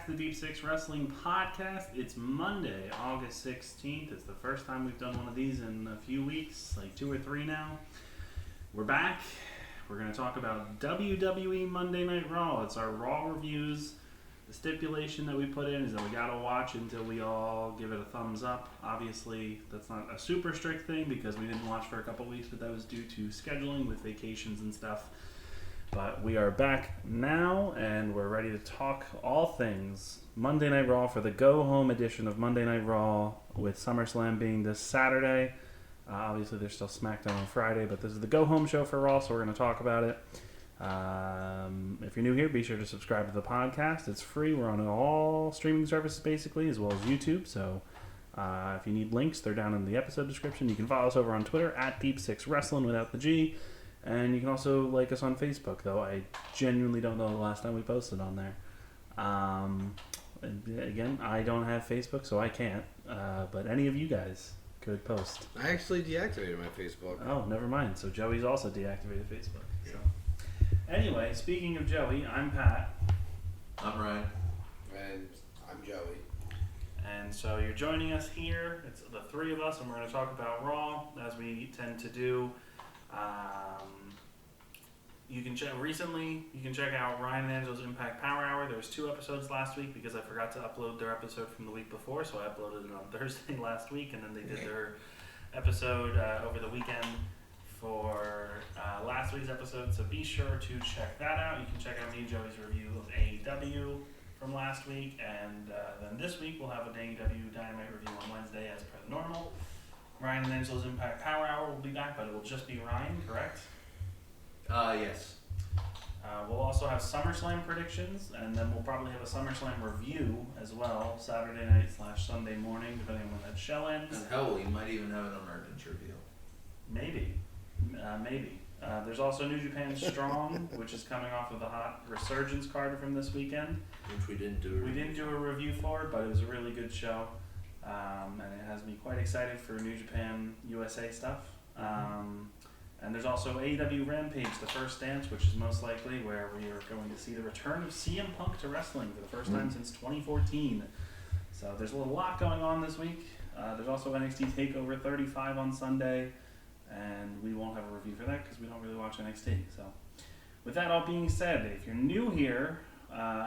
back to the Deep Six Wrestling Podcast. It's Monday, August 16th. It's the first time we've done one of these in a few weeks, like 2 or 3 now. We're back. We're going to talk about WWE Monday Night Raw. It's our Raw reviews. The stipulation that we put in is that we got to watch until we all give it a thumbs up. Obviously, that's not a super strict thing because we didn't watch for a couple weeks, but that was due to scheduling with vacations and stuff. But we are back now, and we're ready to talk all things Monday Night Raw for the go-home edition of Monday Night Raw, with SummerSlam being this Saturday. Obviously, there's still Smackdown on Friday, but this is the go-home show for Raw, so we're going to talk about it. If you're new here, be sure to subscribe to the podcast. It's free. We're on all streaming services, basically, as well as YouTube. So if you need links, they're down in the episode description. You can follow us over on Twitter, at Deep6Wrestling without the G. And you can also like us on Facebook, though I genuinely don't know the last time we posted on there. Again, I don't have Facebook, so I can't. But any of you guys could post. I actually deactivated my Facebook. Oh, never mind. So Joey's also deactivated Facebook. So. Anyway, speaking of Joey, I'm Pat. I'm Ryan. And I'm Joey. And so you're joining us here. It's the three of us, and we're going to talk about Raw, as we tend to do. You can check out Ryan and Angela's Impact Power Hour. There was 2 episodes last week because I forgot to upload their episode from the week before, so I uploaded it on Thursday last week, and then they did their episode over the weekend for last week's episode, so be sure to check that out. You can check out me and Joey's review of AEW from last week, and then this week we'll have an AEW Dynamite review on Wednesday as per normal. Ryan and Angela's Impact Power Hour will be back, but it will just be Ryan, correct? Yes. We'll also have SummerSlam predictions, and then we'll probably have a SummerSlam review as well, Saturday night / Sunday morning, depending on when that show ends. And hell, we might even have an emergence review. Maybe. There's also New Japan Strong, which is coming off of the hot Resurgence card from this weekend. Which we didn't do. We didn't do a review for it, but it was a really good show. And it has me quite excited for New Japan USA stuff. And there's also AEW Rampage, The First Dance, which is most likely where we are going to see the return of CM Punk to wrestling for the first time since 2014. So there's a lot going on this week. There's also NXT TakeOver 35 on Sunday, and we won't have a review for that because we don't really watch NXT. So with that all being said, if you're new here,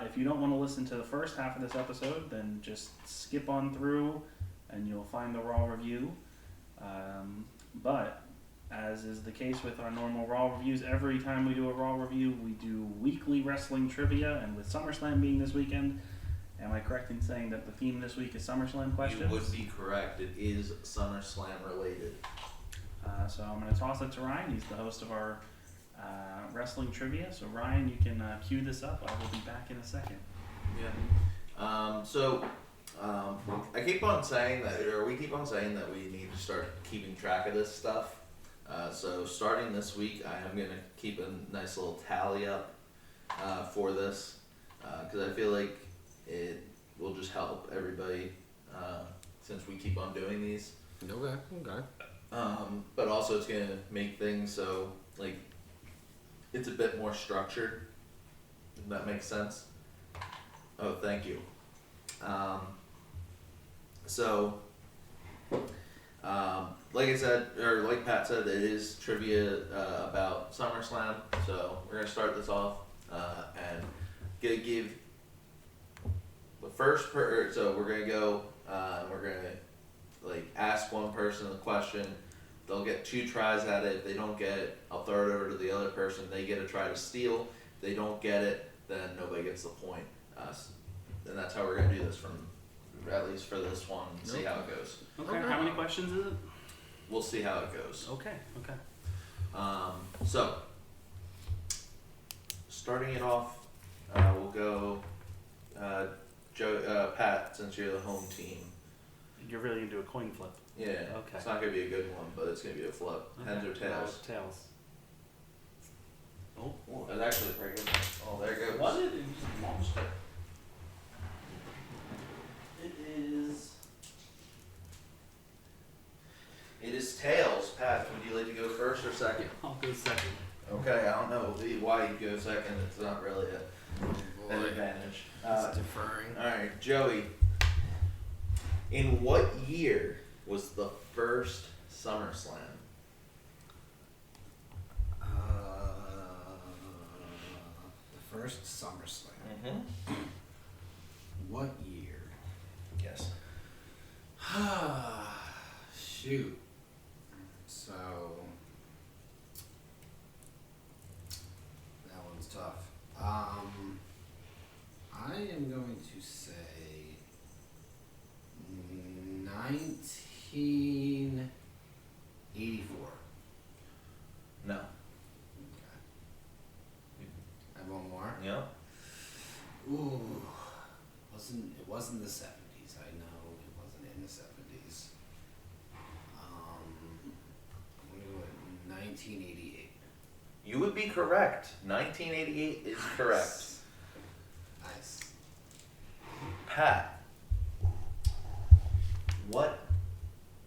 if you don't want to listen to the first half of this episode, then just skip on through and you'll find the Raw review. But as is the case with our normal Raw reviews, every time we do a Raw review, we do weekly wrestling trivia, and with SummerSlam being this weekend, am I correct in saying that the theme this week is SummerSlam questions? You would be correct. It is SummerSlam related. So I'm going to toss it to Ryan. He's the host of our wrestling trivia. So Ryan, you can cue this up. I will be back in a second. Yeah. I keep on saying that, or we keep on saying that we need to start keeping track of this stuff. So starting this week, I am going to keep a nice little tally up for this because I feel like it will just help everybody since we keep on doing these. Okay. But also it's going to make things so like it's a bit more structured, if that makes sense. Oh, thank you. Like I said, or like Pat said, it is trivia about SummerSlam. So we're gonna start this off and give the first. So we're gonna go. We're gonna ask one person the question. They'll get 2 tries at it. If they don't get it, I'll throw it over to the other person. They get a try to steal. If they don't get it, then nobody gets the point. And that's how we're gonna do this at least for this one. See how it goes. Okay. How many questions is it? We'll see how it goes. Okay. So, starting it off, we'll go Pat, since you're the home team. You're really going to do a coin flip. Yeah. Okay. It's not going to be a good one, but it's going to be a flip. Okay. Heads or tails? Tails. Oh, that's actually pretty good. Oh, there it goes. What? It is a monster. It is tails. Pat, would you like to go first or second? I'll go second. Okay, I don't know why you go second. It's not really a advantage. It's deferring. All right, Joey. In what year was the first SummerSlam? The first SummerSlam. Mm-hmm. What year? Yes. Shoot. So that one's tough. I am going to say 1984. No. Okay. I have one more. Yep. Ooh, it wasn't the 70s. I know it wasn't in the 70s. I'm gonna go with 1988. You would be correct. 1988 is correct. Nice. Pat, what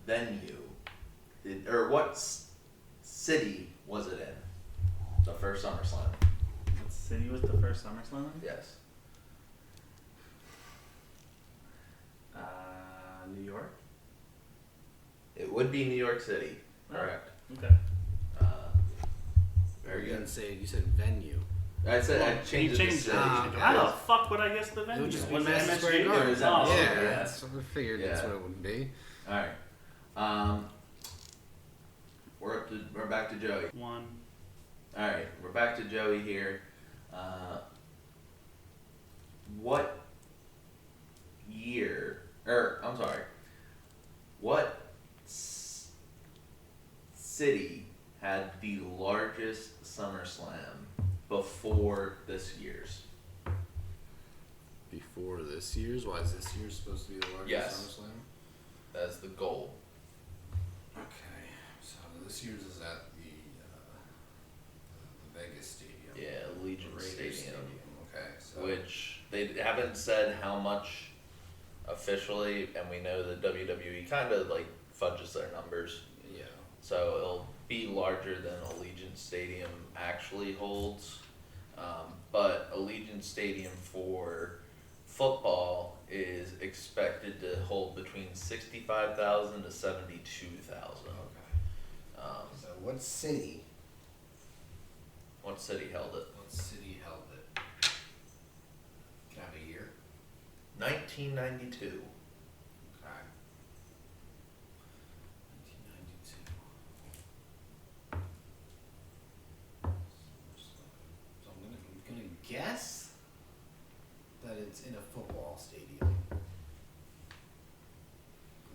venue what city was it in? The first SummerSlam. What city was the first SummerSlam in? Yes. New York? It would be New York City. Correct. Okay. Very You good. didn't say, you said venue. I said I changed it to changed city. it. okay. How the fuck would I guess the venue? It would just be Was it Madison Square MSG? Garden. It was Oh, MSG, okay. yeah. That's what I figured that's Yeah. what it would be. All right. We're back to Joey. One. All right, we're back to Joey here. What year? I'm sorry. What city had the largest SummerSlam before this year's? Before this year's? Why is this year supposed to be the largest Yes. SummerSlam? That's the goal. Okay, so this year's is at the Vegas Stadium. Yeah, Allegiant Raiders Stadium. Okay, so Which they haven't said how much officially, and we know that WWE kind of like fudges their numbers. yeah, So it'll be larger than Allegiant Stadium actually holds. But Allegiant Stadium for football is expected to hold between 65,000 to 72,000. okay. So What city held it? what city held it? Can I have a year? 1992. Okay. 1992. So I'm gonna guess that it's in a football stadium. I'm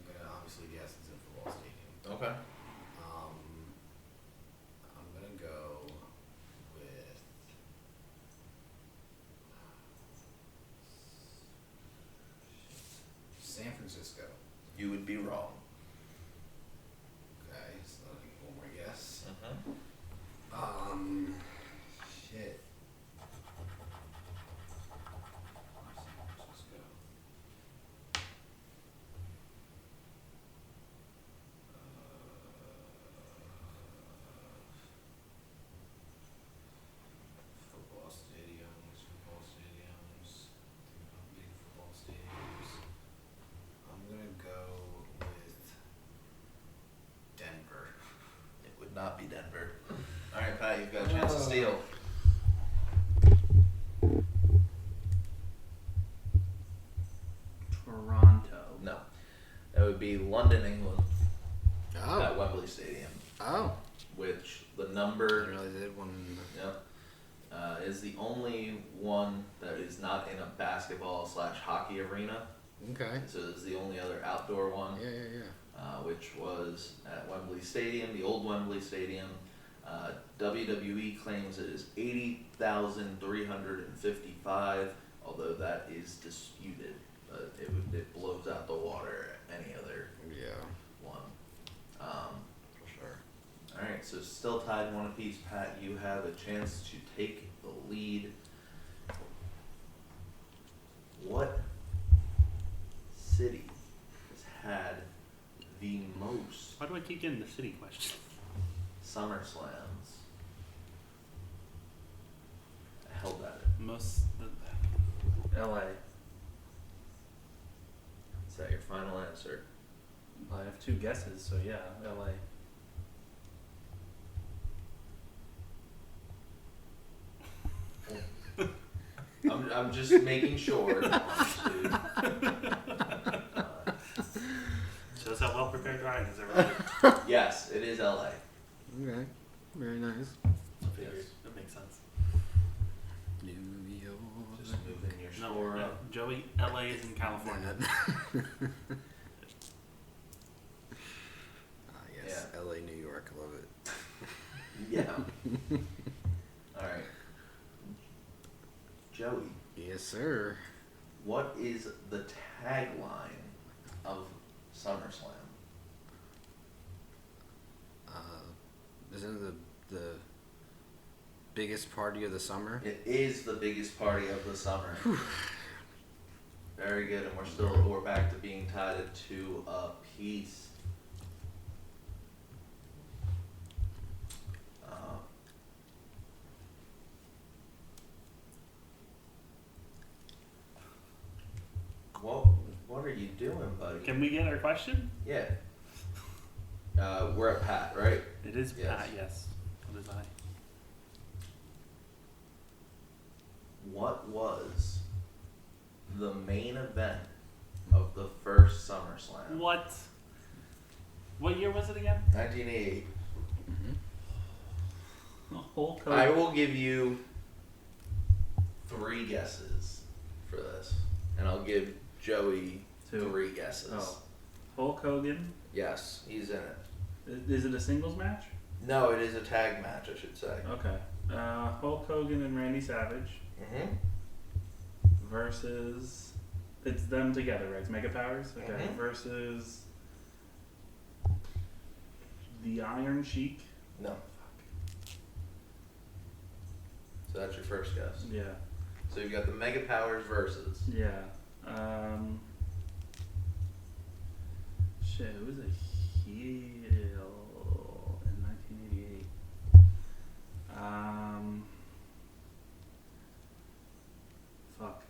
gonna obviously guess it's in a football stadium. Okay. I'm gonna go with San Francisco. You would be wrong. Okay, so I'll give one more guess. Mm-hmm. Shit. San Francisco. Football stadiums. Big football stadiums. I'm gonna go with Denver. It would not be Denver. All right, Pat, you've got a chance to steal. Toronto. No. That would be London, England, at Oh. Wembley Stadium, Oh. which the I didn't number realize they did one. is the only one that is not in a basketball/hockey arena. Okay. So it's the only other outdoor one, Yeah. which was at Wembley Stadium, the old Wembley Stadium. WWE claims it is 80,355, although that is disputed. But it blows out the water any other Yeah. one. For sure. All right, so still tied one apiece. Pat, you have a chance to take the lead. What city has had the most Why do I keep getting the city question? SummerSlams held at it? Most. LA. Is that your final answer? I have 2 guesses, so yeah, LA. I'm just making sure. Shows how well prepared Ryan is, everybody. Yes, it is LA. Okay. Very nice. I figured. That makes sense. New York. Just moving your No, score no, up. Joey, LA is in California. Yes, Yeah. LA, New York. I love it. Yeah. Alright. Joey, Yes, sir. what is the tagline of SummerSlam? Isn't it the biggest party of the summer? It is the biggest party of the summer. Very good, and we're back to being tied at 2 apiece. What are you doing, buddy? Can we get our question? Yeah. We're at Pat, right? It is Yes. Pat, yes. What is I? What was the main event of the first SummerSlam? What? What year was it again? 1988. Hulk I Hogan. will give you 3 guesses for this, and I'll give Joey 2. 3 guesses. Oh. Hulk Hogan. Yes, he's in it. Is it a singles match? No, it is a tag match, I should say. Okay. Hulk Hogan and Randy Savage Mm-hmm. versus. It's them together, right? It's Mega Powers? Okay. Mhm. Versus. The Iron Sheik. No. So that's your first guess. Yeah. So you've got the Mega Powers versus. Yeah. Shit, who was a heel in 1988? Fuck.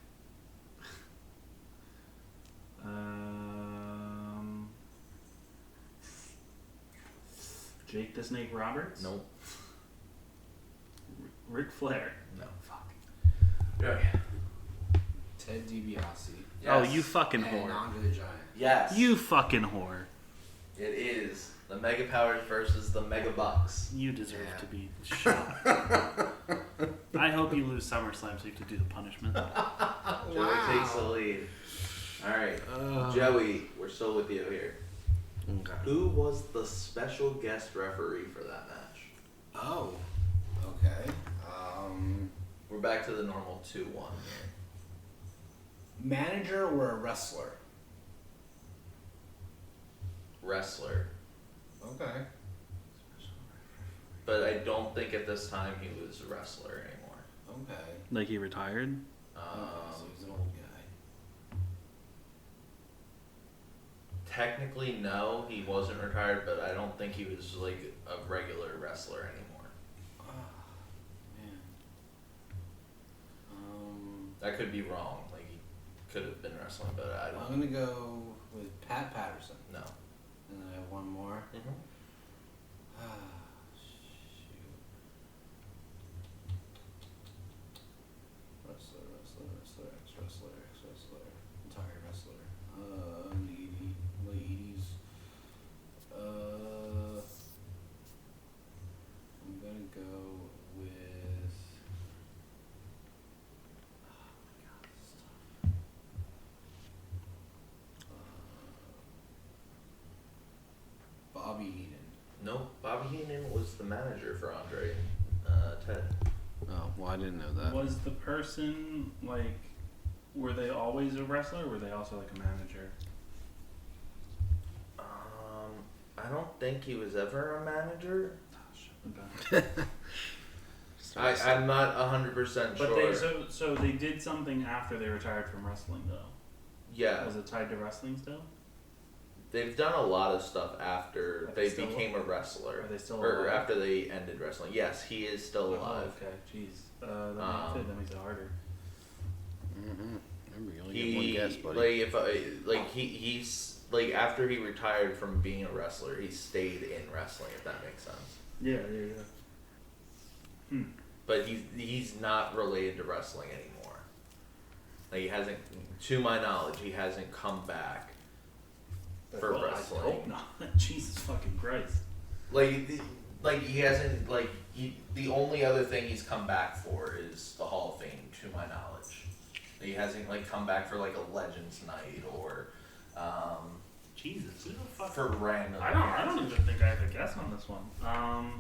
Jake the Snake Roberts? Nope. Ric Flair? No. Fuck. Okay. Ted DiBiase. Oh, you fucking And whore. Andre the Giant. Yes. You fucking whore. It is the Mega Powers versus the Mega Bucks. You deserve Yeah. to be shot. I hope you lose SummerSlam so you can do the punishment. Joey takes the lead. All right, Joey, we're still with you here. Okay. Who was the special guest referee for that match? Oh. Okay. We're back to the normal 2-1 here. Manager or a wrestler? Wrestler. Okay. But I don't think at this time he was a wrestler anymore. Okay. Like he retired? So he's an old guy. Technically, no, he wasn't retired, but I don't think he was like a regular wrestler anymore. Man. I could be wrong. Like he could have been wrestling, but I don't. I'm gonna go with Pat Patterson. No. And then I have one more. Mm-hmm. Shoot. Wrestler, ex-wrestler, entire wrestler. Late 80s. I'm gonna go with. Oh my god, this is tough. Bobby Heenan. No, Bobby Heenan was the manager for Andre and Ted. Oh, well, I didn't know that. Was the person, like, were they always a wrestler or were they also like a manager? I don't think he was ever a manager. Okay. I'm not 100% But sure. so they did something after they retired from wrestling though. Yeah, Was it tied to wrestling still? they've done a lot of stuff after Are they they still became a wrestler. Are they still Or alive? after they ended wrestling. Yes, he is still alive. Oh, okay, jeez. That makes it harder. Mm-hmm. get one guess, buddy. He's like after he retired from being a wrestler, he stayed in wrestling. If that makes sense. Yeah. But he's not related to wrestling anymore. Like he hasn't, to my knowledge, he hasn't come back for wrestling. I hope not. Jesus fucking Christ. He hasn't the only other thing he's come back for is the Hall of Fame, to my knowledge. He hasn't come back for like a Legends Night or Jesus, who the fuck? for random. I don't even think I have a guess on this one.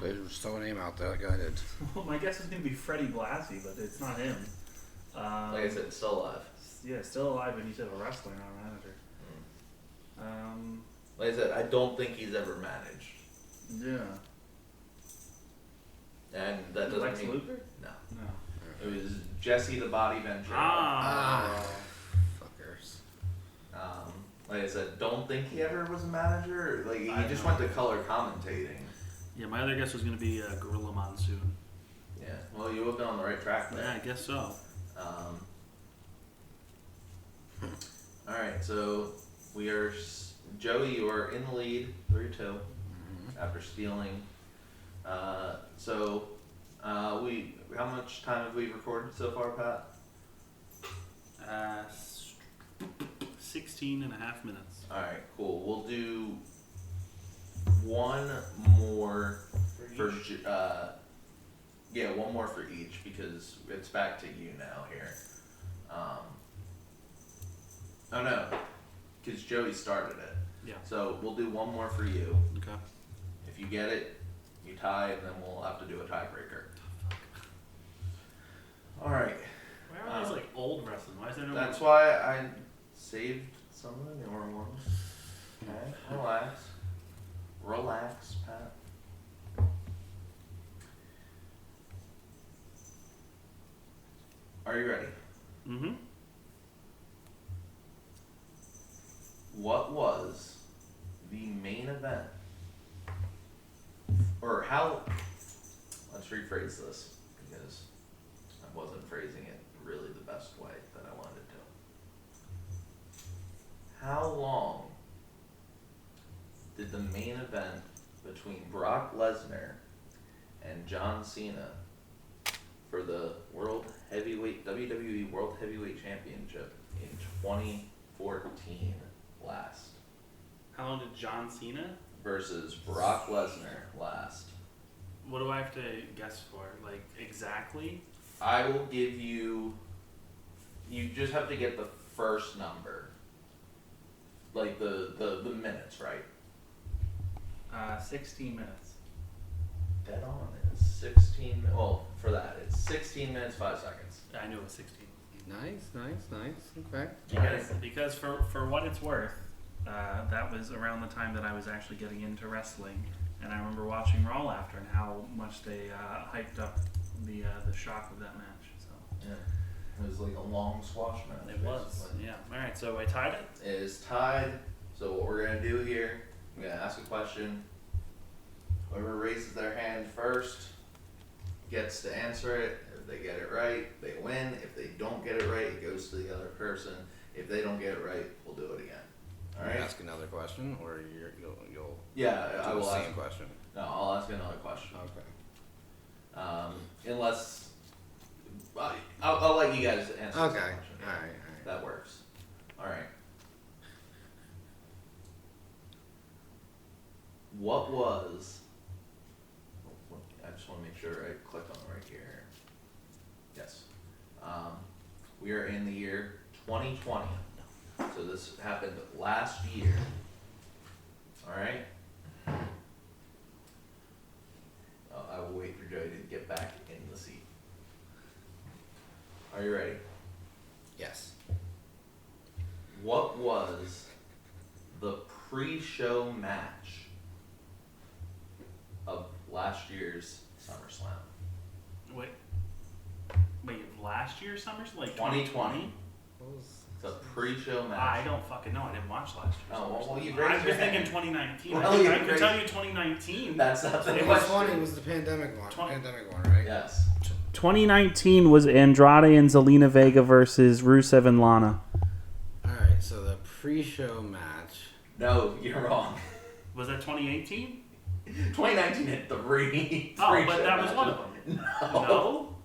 They just throw a name out there like I did. Well, my guess is gonna be Freddie Blassie, but it's not him. Like I said, still alive. Yeah, still alive, and you said a wrestler, not a manager. Like I said, I don't think he's ever managed. Yeah. And that doesn't Lex mean Luthor? no. No. It was Jesse the Body Ventura. Fuckers. Like I said, don't think he ever was a manager. Like he I just know. went to color commentating. Yeah, my other guess was gonna be Gorilla Monsoon. Yeah. Well, you have been on the right track there. Yeah, I guess so. All right, so we are Joey. You are in the lead, 3-2, after stealing. How much time have we recorded so far, Pat? 16 and a half minutes. All right, cool. We'll do one more for one more for each because it's back to you now here. Oh no, because Joey started it. Yeah. So we'll do one more for you. Okay. If you get it, you tie, and then we'll have to do a tiebreaker. All right. Why are these like old wrestling? Why is there no? That's why I saved some of the newer ones. Okay, relax, Pat. Are you ready? Mm-hmm. What was the main event? Or how? Let's rephrase this because I wasn't phrasing it really the best way that I wanted to. How long did the main event between Brock Lesnar and John Cena for the WWE World Heavyweight Championship in 2014 last? How long did John Cena Versus Brock Lesnar last. What do I have to guess for? Like, exactly? I will give you... You just have to get the first number. Like, the minutes, right? 16 minutes. Dead on. It's 16... Well, for that, it's 16 minutes, 5 seconds. I knew it was 16. Nice. Okay. Because for what it's worth, that was around the time that I was actually getting into wrestling, and I remember watching Raw after and how much they hyped up the shock of that match. So Yeah, it was like a long squash match. it was. basically. Yeah. All right. So I tied it. It is tied. So what we're gonna do here? I'm gonna ask a question. Whoever raises their hand first gets to answer it. If they get it right, they win. If they don't get it right, it goes to the other person. If they don't get it right, we'll do it again. All right. Ask another question, or you'll Yeah, do I the will same ask. question. No, I'll ask another question. Okay. Unless I'll let you guys answer. Okay. This question. All right. That works. All right. What was? I just want to make sure I click on the right here. Yes. We are in the year 2020. So this happened last year. All right. I will wait for Joey to get back in the seat. Are you ready? Yes. What was the pre-show match of last year's SummerSlam? Wait, last year's SummerSlam? Like 2020? It's a pre-show match. I don't fucking know. I didn't watch last year's. Oh, well, you've SummerSlam. raised I was your thinking hand. 2019. Well, I you've can raised- tell you 2019. That's not the It It was was question. funny. It was the pandemic one. Twen- Pandemic one, right? Yes. 2019 was Andrade and Zelina Vega versus Rusev and Lana. pre-show match. No, you're wrong. Was that 2018? 2019 had three. Oh, but show that was matches. one of them. No. No?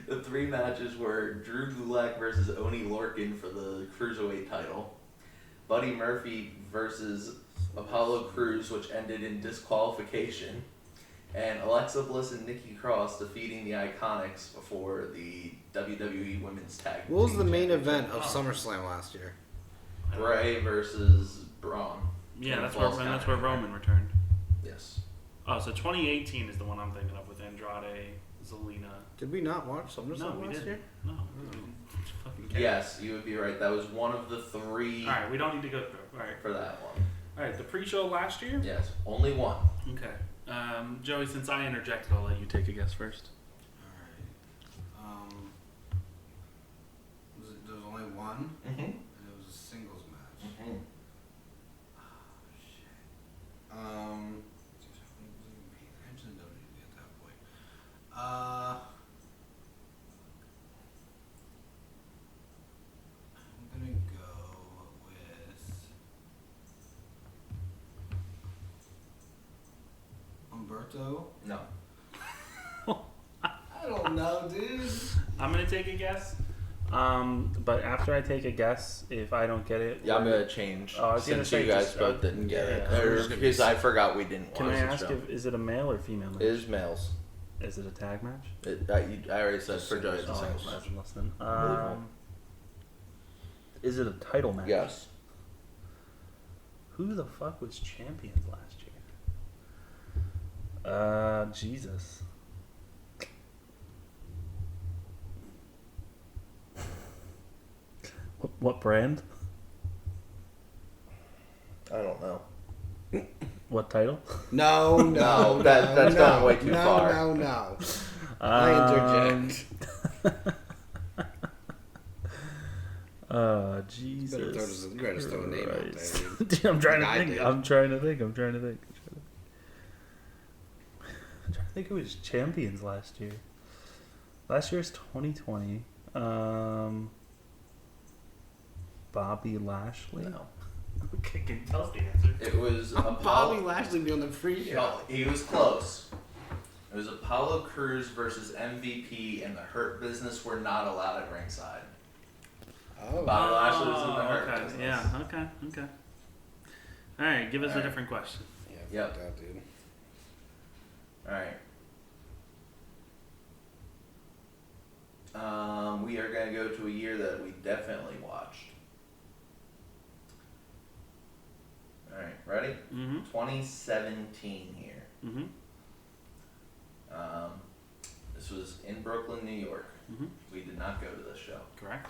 The 3 matches were Drew Gulak versus Oney Lorcan for the Cruiserweight title. Buddy Murphy versus Apollo Crews, which ended in disqualification. And Alexa Bliss and Nikki Cross defeating the Iconics for the WWE Women's Tag What was Team the main Championship. event of SummerSlam last year? Bray versus Braun. Yeah, In that's false where count anywhere. Roman returned. Yes. Oh, so 2018 is the one I'm thinking of with Andrade, Zelina. Did we not watch SummerSlam No, we last didn't. year? No. we didn't fucking care. Yes, you would be right. That was one of the 3 All right, we don't need to go through. All right. for that one. All right, the pre-show last year? Yes, only one. Okay. Joey, since I interjected, I'll let you take a guess first. Alright. There was only one? Mm-hmm. And it was a singles match. Mm-hmm. I actually know WWE at that point. I'm gonna go with Humberto. No. I don't know, dude. I'm going to take a guess. But after I take a guess, if I don't get it... Yeah, I'm gonna change Oh, I was gonna since say you guys just, both didn't get it. yeah. Or because I forgot we didn't Can watch I the ask show. is it a male or female match? It is males. Is it a tag match? I already said for Joey it's a Oh, singles I match. wasn't listening. Is it a title match? Yes. Who the fuck was champions last year? Jesus. What brand? I don't know. What title? No, No, that's going way too far. No. I interject. Jesus. You better just throw a name out there, Christ. dude. Dude, I'm trying Like I to think. did. I'm trying to think. I'm trying to think who was champions last year. Last year's 2020. Bobby Lashley. No. Okay, can you tell us the answer? It was Bobby Apollo. Lashley be on the pre-show. No, he was close. It was Apollo Crews versus MVP, and the Hurt Business were not allowed at ringside. Oh. Bobby Lashley was in the Hurt okay. Business. Yeah. Okay. All right. Give us a Alright. different question. Yeah, Yep. fuck that, dude. Alright. We are going to go to a year that we definitely watched. Alright, ready? Mm-hmm. 2017 here. Mm-hmm. This was in Brooklyn, New York. Mm-hmm. We did not go to this show. Correct.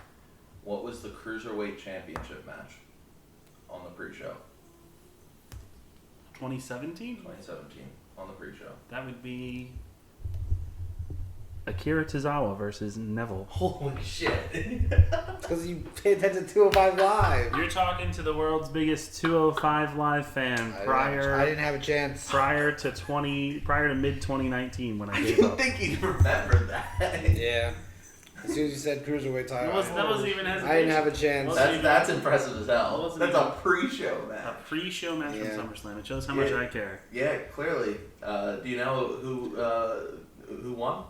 What was the Cruiserweight Championship match on the pre-show? 2017. 2017 on the pre-show. That would be Akira Tazawa versus Neville. Holy shit! Because you pay attention to 205 Live. You're talking to the world's biggest 205 Live fan I didn't have a chance. prior to mid 2019 when I I gave didn't up. think you'd remember that. Yeah. As soon as you said cruiserweight title, That wasn't even hesitation. I didn't have a chance. That's impressive as hell. Wasn't That's even- a pre-show A match. pre-show match Yeah. from SummerSlam. It shows how much Yeah. I care. Yeah, clearly. Do you know who won?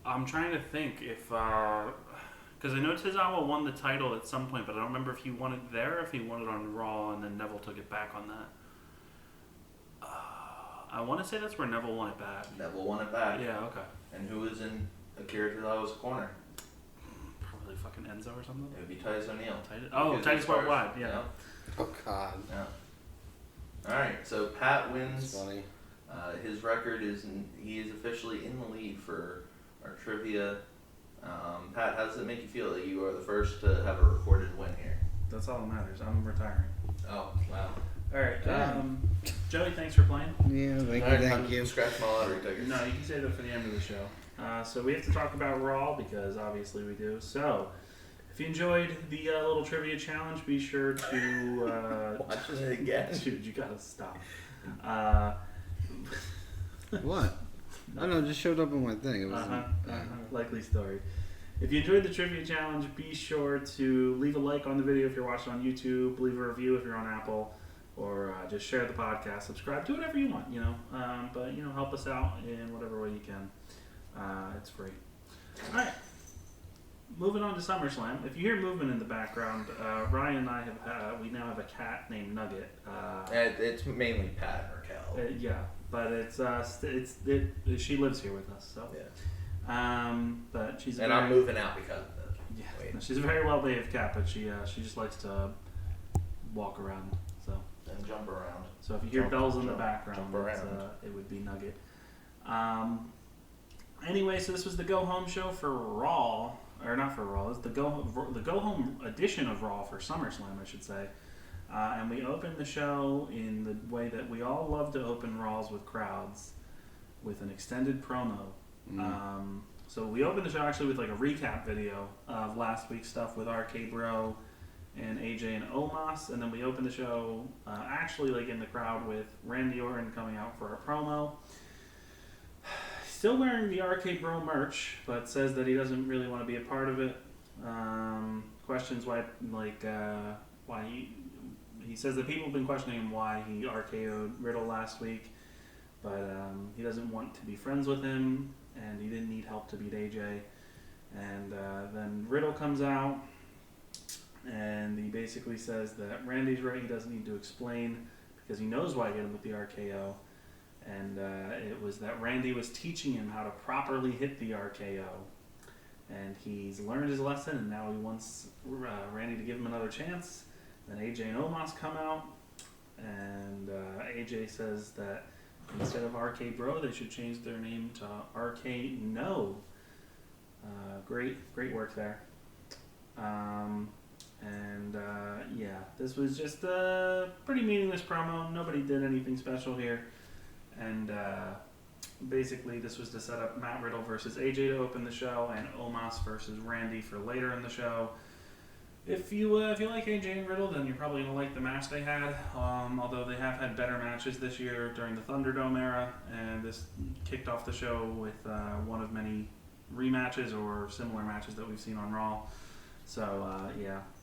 I'm trying to think if because I know Tazawa won the title at some point, but I don't remember if he won it there or if he won it on Raw and then Neville took it back on that. I want to say that's where Neville won it back. Neville won it back. Yeah, okay. And who was in Akira Tazawa's corner? Probably fucking Enzo or something. It would be Titus O'Neil. Oh, Because Titus as far as- Worldwide, yeah. Oh God. Yeah. Alright, so Pat wins. That's funny. His record is he is officially in the lead for our trivia. Pat, how does it make you feel that you are the first to have a recorded win here? That's all that matters. I'm retiring. Oh, wow. All right. Damn. Joey, thanks for playing. Yeah, thank Alright, you, time thank to you. Scratch my lottery tickets. No, you can save that for the end of the show. So we have to talk about Raw because obviously we do. So if you enjoyed the little trivia challenge, be sure to Watch it again. dude, you gotta stop. What? I don't know, it just showed up on my thing. It was Likely story. If you enjoyed the trivia challenge, be sure to leave a like on the video if you're watching on YouTube, leave a review if you're on Apple, or just share the podcast, subscribe, do whatever you want, but help us out in whatever way you can. It's free. All right, moving on to SummerSlam. If you hear movement in the background, Ryan and I we now have a cat named Nugget. It's mainly Pat and Raquel. Yeah, but she lives here with us, so. Yeah. But she's I'm moving out because of it. Yeah, no, she's a very well-behaved cat, but she just likes to walk around, so. And jump around. So if you hear bells in the background, it would be Nugget. Anyway, so this was the go-home show for Raw, or not for Raw. It's the go-home edition of Raw for SummerSlam, I should say. And we opened the show in the way that we all love to open Raws with crowds, with an extended promo. So we opened the show actually with like a recap video of last week's stuff with RK Bro and AJ and Omas, and then we opened the show actually like in the crowd with Randy Orton coming out for a promo. Still wearing the RK Bro merch, but says that he doesn't really want to be a part of it. Questions why he says that people have been questioning him why he RKO'd Riddle last week, but he doesn't want to be friends with him, and he didn't need help to beat AJ. And then Riddle comes out, and he basically says that Randy's right, he doesn't need to explain because he knows why he hit him with the RKO. And it was that Randy was teaching him how to properly hit the RKO. And he's learned his lesson, and now he wants Randy to give him another chance. Then AJ and Omas come out, and AJ says that instead of RK Bro, they should change their name to RK No. Great work there. This was just a pretty meaningless promo. Nobody did anything special here. And basically this was to set up Matt Riddle versus AJ to open the show, and Omas versus Randy for later in the show. If you like AJ and Riddle, then you're probably going to like the match they had, although they have had better matches this year during the Thunderdome era, and this kicked off the show with one of many rematches or similar matches that we've seen on Raw. So,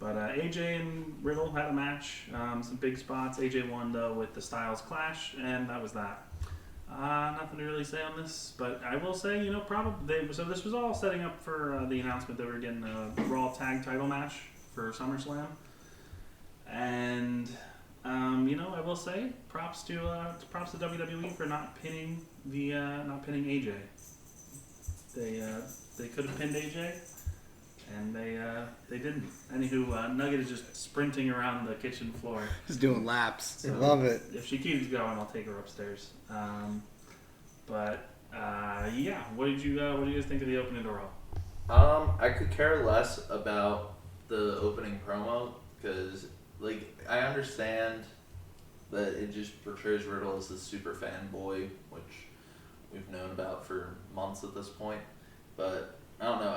but AJ and Riddle had a match, some big spots. AJ won, though, with the Styles Clash, and that was that. Nothing to really say on this, but I will say, so this was all setting up for the announcement that we were getting a Raw Tag Title match for SummerSlam, and I will say props to WWE for not pinning AJ. They could have pinned AJ, and they didn't. Anywho, Nugget is just sprinting around the kitchen floor. He's doing laps. So I love it. If she keeps going, I'll take her upstairs. What did you guys think of the opening to Raw? I could care less about the opening promo because, I understand that it just portrays Riddle as this super fanboy, which we've known about for months at this point. But I don't know.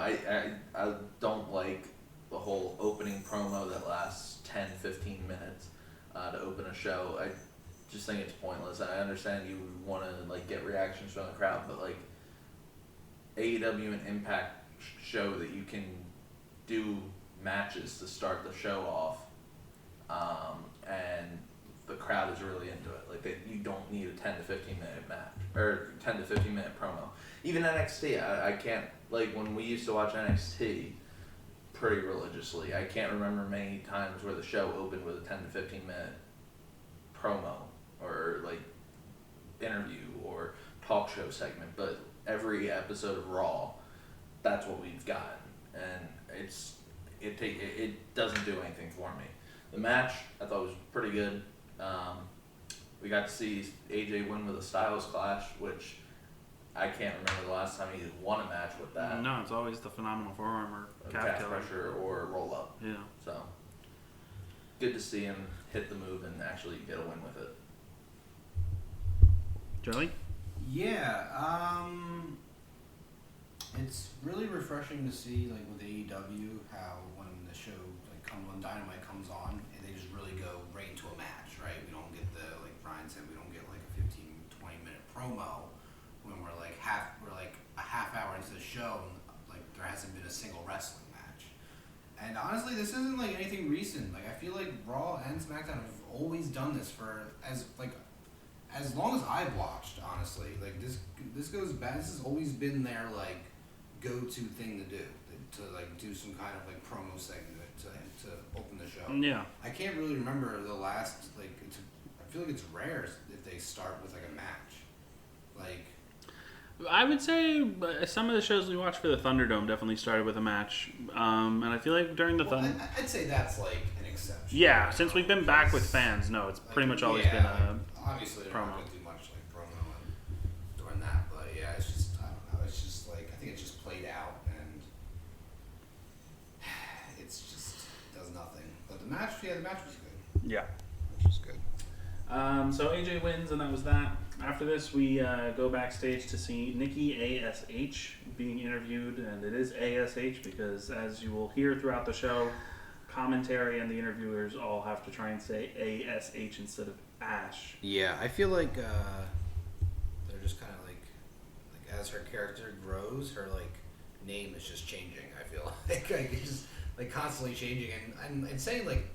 I don't like the whole opening promo that lasts 10, 15 minutes to open a show. I just think it's pointless. I understand you want to get reactions from the crowd, but AEW and Impact show that you can do matches to start the show off, and the crowd is really into it. You don't need a 10 to 15 minute match or 10 to 15 minute promo. Even NXT, I can't when we used to watch NXT pretty religiously. I can't remember many times where the show opened with a 10 to 15 minute promo or interview or talk show segment, but every episode of Raw, that's what we've gotten, and it doesn't do anything for me. The match I thought was pretty good. We got to see AJ win with a Styles Clash, which I can't remember the last time he won a match with that. No, it's always the phenomenal forearm or calf pressure or roll up. Yeah. So good to see him hit the move and actually get a win with it. Joey? Yeah, it's really refreshing to see with AEW how when the show when Dynamite comes on and they just really go right into a match, right? We don't get the Brian said, we don't get a 15-20 minute promo when we're a half hour into the show and there hasn't been a single wrestling match. And honestly, this isn't like anything recent. Like I feel like Raw and SmackDown have always done this for as long as I've watched. Honestly, like this goes back. This has always been their like go-to thing to do, to like do some kind of like promo segment to open the show. Yeah. I can't really remember the last like. I feel like it's rare if they start with like a match, like. I would say some of the shows we watched for the Thunderdome definitely started with a match, and I feel like during the I'd say that's like an exception. Yeah, since we've been back with fans, no, it's pretty much always been a obviously they're promo. not gonna do much like promo during that, but yeah, it's just I don't know. It's just like I think it just played out and it's just does nothing. But the match was good. Yeah. Which was good. So AJ wins, and that was that. After this, we go backstage to see Nikki ASH being interviewed, and it is ASH because, as you will hear throughout the show, commentary and the interviewers all have to try and say ASH instead of Ash. Yeah, I feel like they're just kind of like as her character grows, her like name is just changing. I feel like it's just like constantly changing, and saying like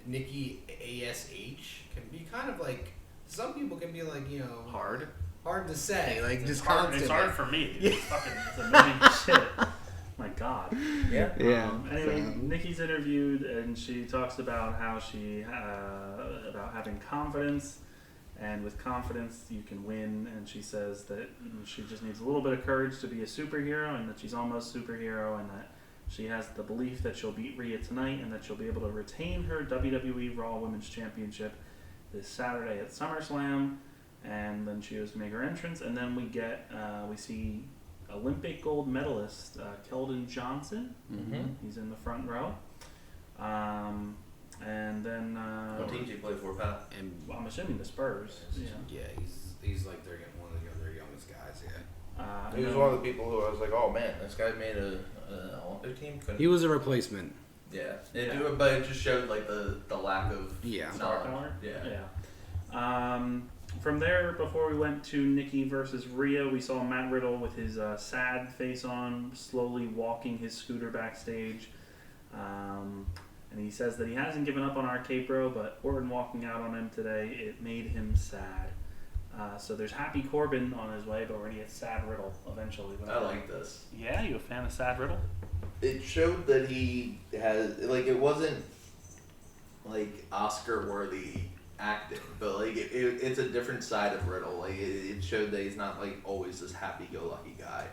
Nikki ASH can be kind of like. Some people can be like, Hard to say, like it's just hard, constantly. It's hard for me. Dude. It's annoying shit. My God. Yeah. Anyway, Nikki's interviewed, and she talks about how she about having confidence, and with confidence you can win. And she says that she just needs a little bit of courage to be a superhero, and that she's almost superhero, and that she has the belief that she'll beat Rhea tonight, and that she'll be able to retain her WWE Raw Women's Championship this Saturday at SummerSlam. And then she goes to make her entrance, and then we see Olympic gold medalist Keldon Johnson. Mm-hmm. He's in the front row. And then What team do you play for, Pat? And I'm assuming the Spurs. yeah, he's like one of their youngest guys. Yeah. He was one of the people who I was like, oh man, this guy made an Olympic team. He was a replacement. Yeah, but it just showed like the lack of Star power. Yeah. From there, before we went to Nikki versus Rhea, we saw Matt Riddle with his sad face on, slowly walking his scooter backstage. And he says that he hasn't given up on RK Bro, but Orton walking out on him today, it made him sad. So there's Happy Corbin on his way, but we're going to get Sad Riddle eventually. I like this. Yeah, you a fan of Sad Riddle? It showed that he has, like, it wasn't, like, Oscar-worthy acting, but, like, it's a different side of Riddle. Like, it showed that he's not, like, always this happy-go-lucky guy.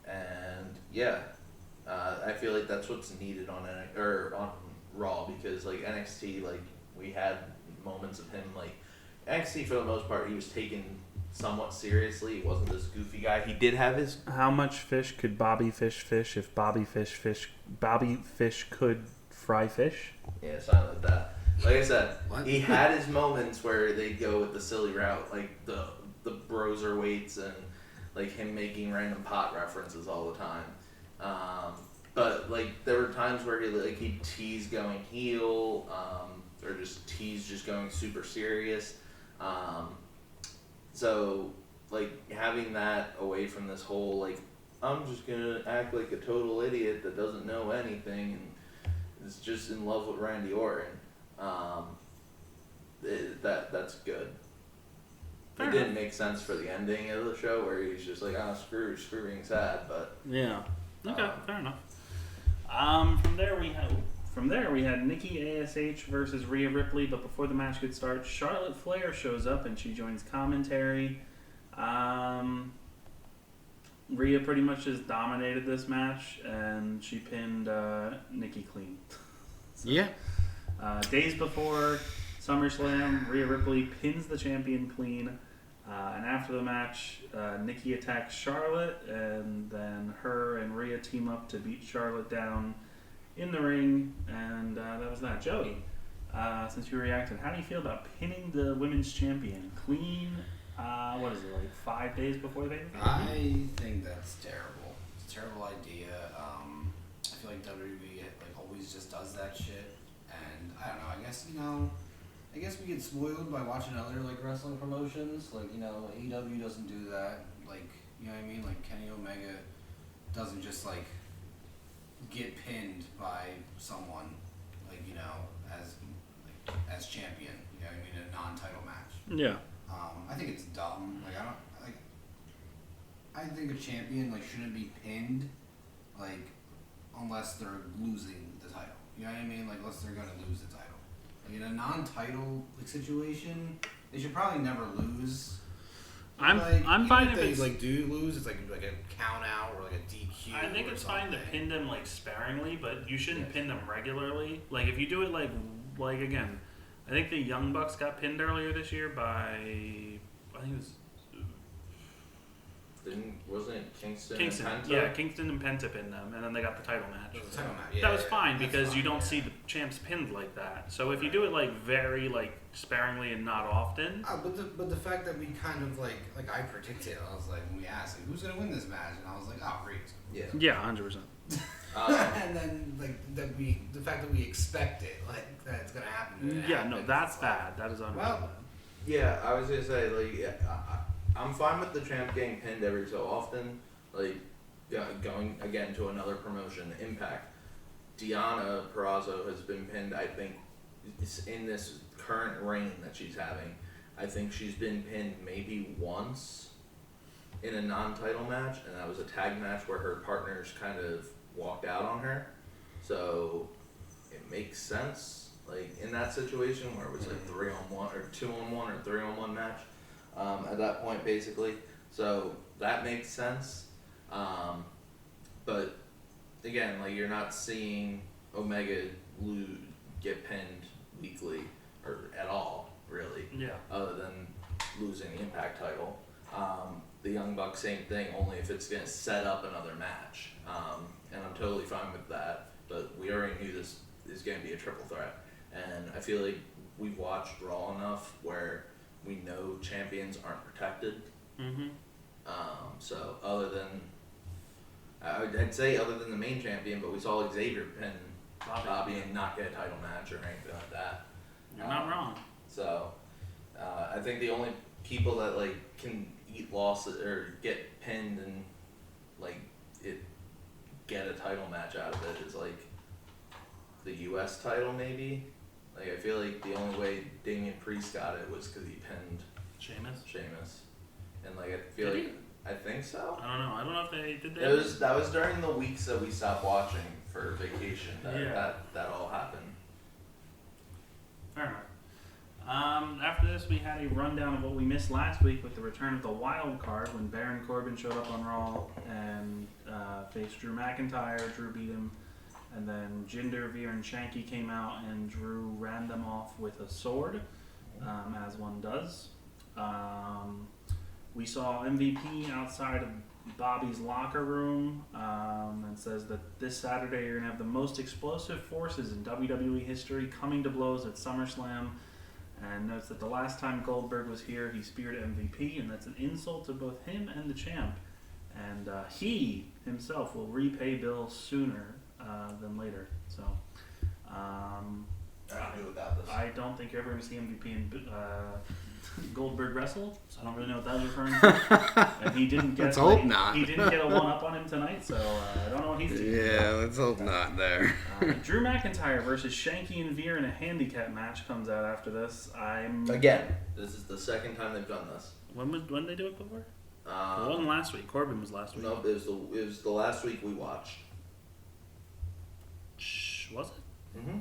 And, yeah, I feel like that's what's needed on Raw, because, like, NXT, like, we had moments of him, like, NXT, for the most part, he was taken somewhat seriously. He wasn't this goofy guy. He did have his... How much fish could Bobby Fish fish if Bobby Fish could fry fish? Yeah, something like that. Like I said, What? he had his moments where they'd go with the silly route, like the broser weights and like him making random pot references all the time. But like there were times where he'd tease going heel, or just tease just going super serious. So like having that away from this whole like I'm just gonna act like a total idiot that doesn't know anything and is just in love with Randy Orton. That's good. It didn't make sense for the ending of the show where he's just like, screw being sad, but yeah. Okay, fair enough. From there we had Nikki ASH versus Rhea Ripley, but before the match could start, Charlotte Flair shows up and she joins commentary. Rhea pretty much just dominated this match and she pinned Nikki clean. So, Yeah. Days before SummerSlam, Rhea Ripley pins the champion clean. And after the match, Nikki attacks Charlotte, and then her and Rhea team up to beat Charlotte down in the ring, and that was that. Joey, since you reacted, how do you feel about pinning the women's champion clean? What is it, like 5 days before they? I think that's terrible. It's a terrible idea. I feel like WWE like always just does that shit, and I don't know. I guess we get spoiled by watching other like wrestling promotions. Like AEW doesn't do that. Like you know what I mean? Like Kenny Omega doesn't just like get pinned by someone, like, you know, as champion. You know what I mean? In a non-title match. Yeah. I think it's dumb. Like, I think a champion like shouldn't be pinned, like, unless they're losing the title. You know what I mean? Like, unless they're gonna lose the title. Like, in a non-title like situation, they should probably never lose. I'm even fine if if they it's like do lose. It's like a count out or like a DQ. I think or it's fine to something. pin them like sparingly, but you shouldn't pin them regularly. Like if you do it like again, I think the Young Bucks got pinned earlier this year by I think it was Wasn't it Kingston? Kingston. And Penta? Yeah, Kingston and Penta pinned them, and then they got the title match. The title match. Yeah, that was yeah, fine that's because fine, you don't yeah. see the champs pinned like that. So if you do it like very like sparingly and not often, But the fact that we kind of like I predicted, I was like, when we asked like, who's gonna win this match, and I was like, oh, Reeves. yeah, 100%. And then like the fact that we expect it, like that it's gonna happen. And it Yeah, happens, no, that's it's like, bad. That is 100% Well, bad. Yeah, I was gonna say I'm fine with the champ getting pinned every so often. Like going again to another promotion, Impact. Deonna Purrazzo has been pinned. I think in this current reign that she's having, I think she's been pinned maybe once in a non-title match, and that was a tag match where her partners kind of walked out on her. So it makes sense, like in that situation where it was a 3-on-1 or 2-on-1 or 3-on-1 match at that point, basically. So that makes sense. But again, like you're not seeing Omega get pinned weekly or at all, really. Yeah. Other than losing the Impact title. The Young Bucks, same thing, only if it's gonna set up another match. And I'm totally fine with that. But we already knew this is gonna be a triple threat, and I feel like we've watched Raw enough where we know champions aren't protected. Mm-hmm. So other than, I'd say other than the main champion, but we saw Xavier pin Bobby and not get a title match or anything like that. You're not wrong. So I think the only people that like can eat losses or get pinned and like get a title match out of it is like the U.S. title maybe. Like I feel like the only way Damian Priest got it was because he pinned Sheamus, and like I feel Did like he? I think so. I don't know. I don't know if they did that. That was during the weeks that we stopped watching for vacation that all happened. Fair enough. After this, we had a rundown of what we missed last week with the return of the wild card when Baron Corbin showed up on Raw and faced Drew McIntyre. Drew beat him. And then Jinder, Veer, and Shanky came out, and Drew ran them off with a sword, as one does. We saw MVP outside of Bobby's locker room, and says that this Saturday you're going to have the most explosive forces in WWE history coming to blows at SummerSlam, and notes that the last time Goldberg was here, he speared MVP, and that's an insult to both him and the champ. And he himself will repay Bill sooner than later. So, I knew about this. I don't think you're ever going to see MVP and Goldberg wrestle, so I don't really know what that was referring to. And he didn't get. Let's hope not. He didn't get a one-up on him tonight, so I don't know what he's doing. Yeah, let's hope not there. Drew McIntyre versus Shanky and Veer in a handicap match comes out after this. Again, this is the second time they've done this. When did they do it before? It wasn't last week. Corbin was last week. Nope, it was the last week we watched. Was it? Mm-hmm.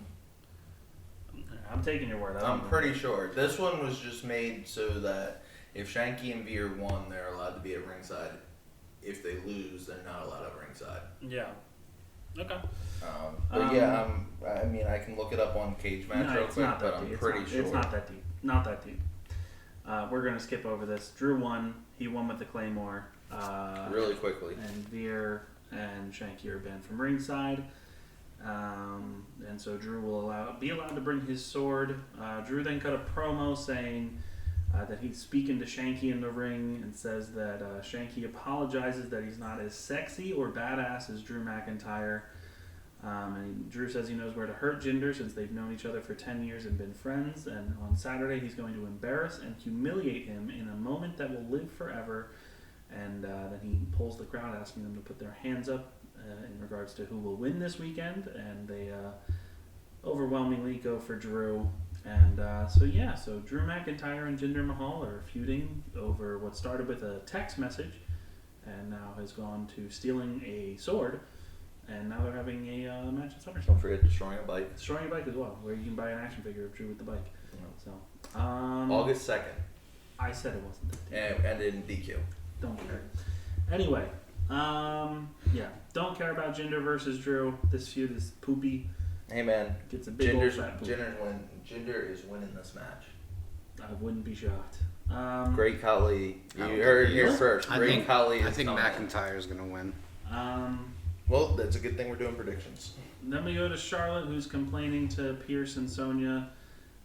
I'm taking your word. I'm pretty sure. This one was just made so that if Shanky and Veer won, they're allowed to be at ringside. If they lose, they're not allowed at ringside. Yeah. Okay. I mean, I can look it up on Cage Match real quick, but I'm pretty sure. It's not that deep. Not that deep. We're going to skip over this. Drew won. He won with the Claymore. Really quickly. And Veer and Shanky are banned from ringside. And so Drew will be allowed to bring his sword. Drew then cut a promo saying that he's speaking to Shanky in the ring and says that Shanky apologizes that he's not as sexy or badass as Drew McIntyre. And Drew says he knows where to hurt Jinder since they've known each other for 10 years and been friends. And on Saturday he's going to embarrass and humiliate him in a moment that will live forever. And then he pulls the crowd, asking them to put their hands up in regards to who will win this weekend. And they overwhelmingly go for Drew. And so Drew McIntyre and Jinder Mahal are feuding over what started with a text message and now has gone to stealing a sword. And now they're having a match at SummerSlam. Don't forget destroying a bike. Destroying a bike as well, where you can buy an action figure of Drew with the bike. Yeah. So August 2nd. I said it wasn't that deep. And in DQ. Don't care. Anyway, don't care about Jinder versus Drew. This feud is poopy. Hey man, Gets a big old fat poop. Jinder is winning this match. I wouldn't be shocked. Great Khali. You heard it here first. Great Khali is I think coming. McIntyre's gonna win. Well, that's a good thing we're doing predictions. Then we go to Charlotte, who's complaining to Pierce and Sonya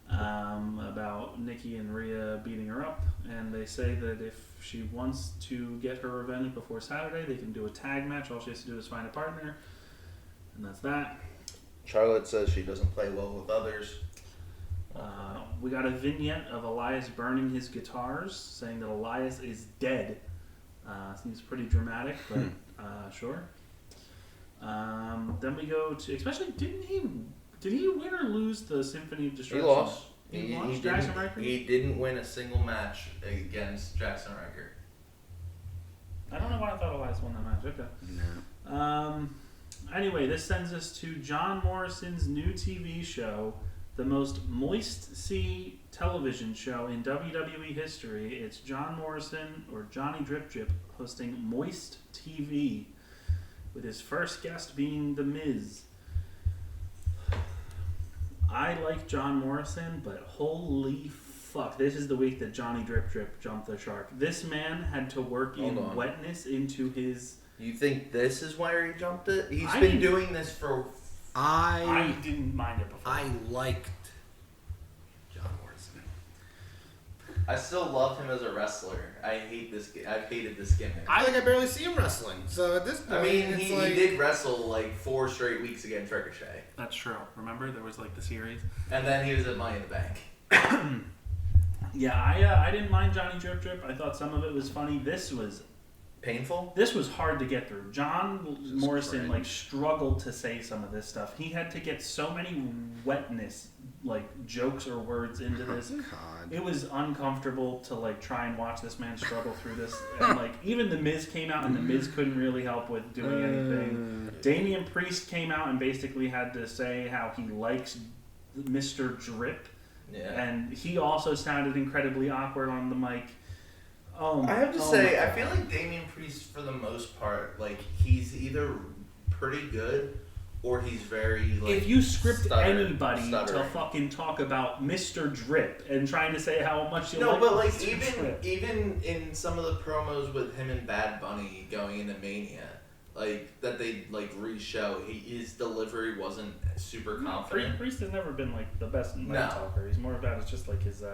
about Nikki and Rhea beating her up, and they say that if she wants to get her revenge before Saturday, they can do a tag match. All she has to do is find a partner, and that's that. Charlotte says she doesn't play well with others. We got a vignette of Elias burning his guitars, saying that Elias is dead. Seems pretty dramatic, but sure. Then we go to, especially, did he win or lose the Symphony of Destruction? He lost. He lost Jackson Riker? He didn't win a single match against Jackson Riker. I don't know why I thought Elias won that match. Okay. No. Anyway, this sends us to John Morrison's new TV show, the most moist-see television show in WWE history. It's John Morrison, or Johnny Drip Drip, hosting Moist TV, with his first guest being The Miz. I like John Morrison, but holy fuck, this is the week that Johnny Drip Drip jumped the shark. This man had to work wetness into his... You think this is where he jumped it? He's I been didn't- doing this for... I didn't mind it before. I liked John Morrison. I still love him as a wrestler. I've hated this gimmick. I barely see him wrestling. So at this point, I mean, it's he like... did wrestle like 4 straight weeks against Ricochet. That's true. Remember, there was like the series? And then he was at Money in the Bank. Yeah, I didn't mind Johnny Drip Drip. I thought some of it was funny. This was Painful? hard to get through. John Morrison cringe. like struggled to say some of this stuff. He had to get so many wetness like jokes or words into this. God. It was uncomfortable to like try and watch this man struggle through this. And like even The Miz came out and The Miz couldn't really help with doing anything. Damian Priest came out and basically had to say how he likes Mr. Drip. Yeah. And he also sounded incredibly awkward on the mic. I have to say, I feel like Damian Priest, for the most part, like, he's either pretty good or he's very, like... If you script anybody stuttering. to fucking talk about Mr. Drip and trying to say how much you No, like but, like, Mr. Drip. even in some of the promos with him and Bad Bunny going into Mania, like, that they, like, re-show, his delivery wasn't super confident. Priest has never been, like, the best mic No. talker. He's more about it's just, like, his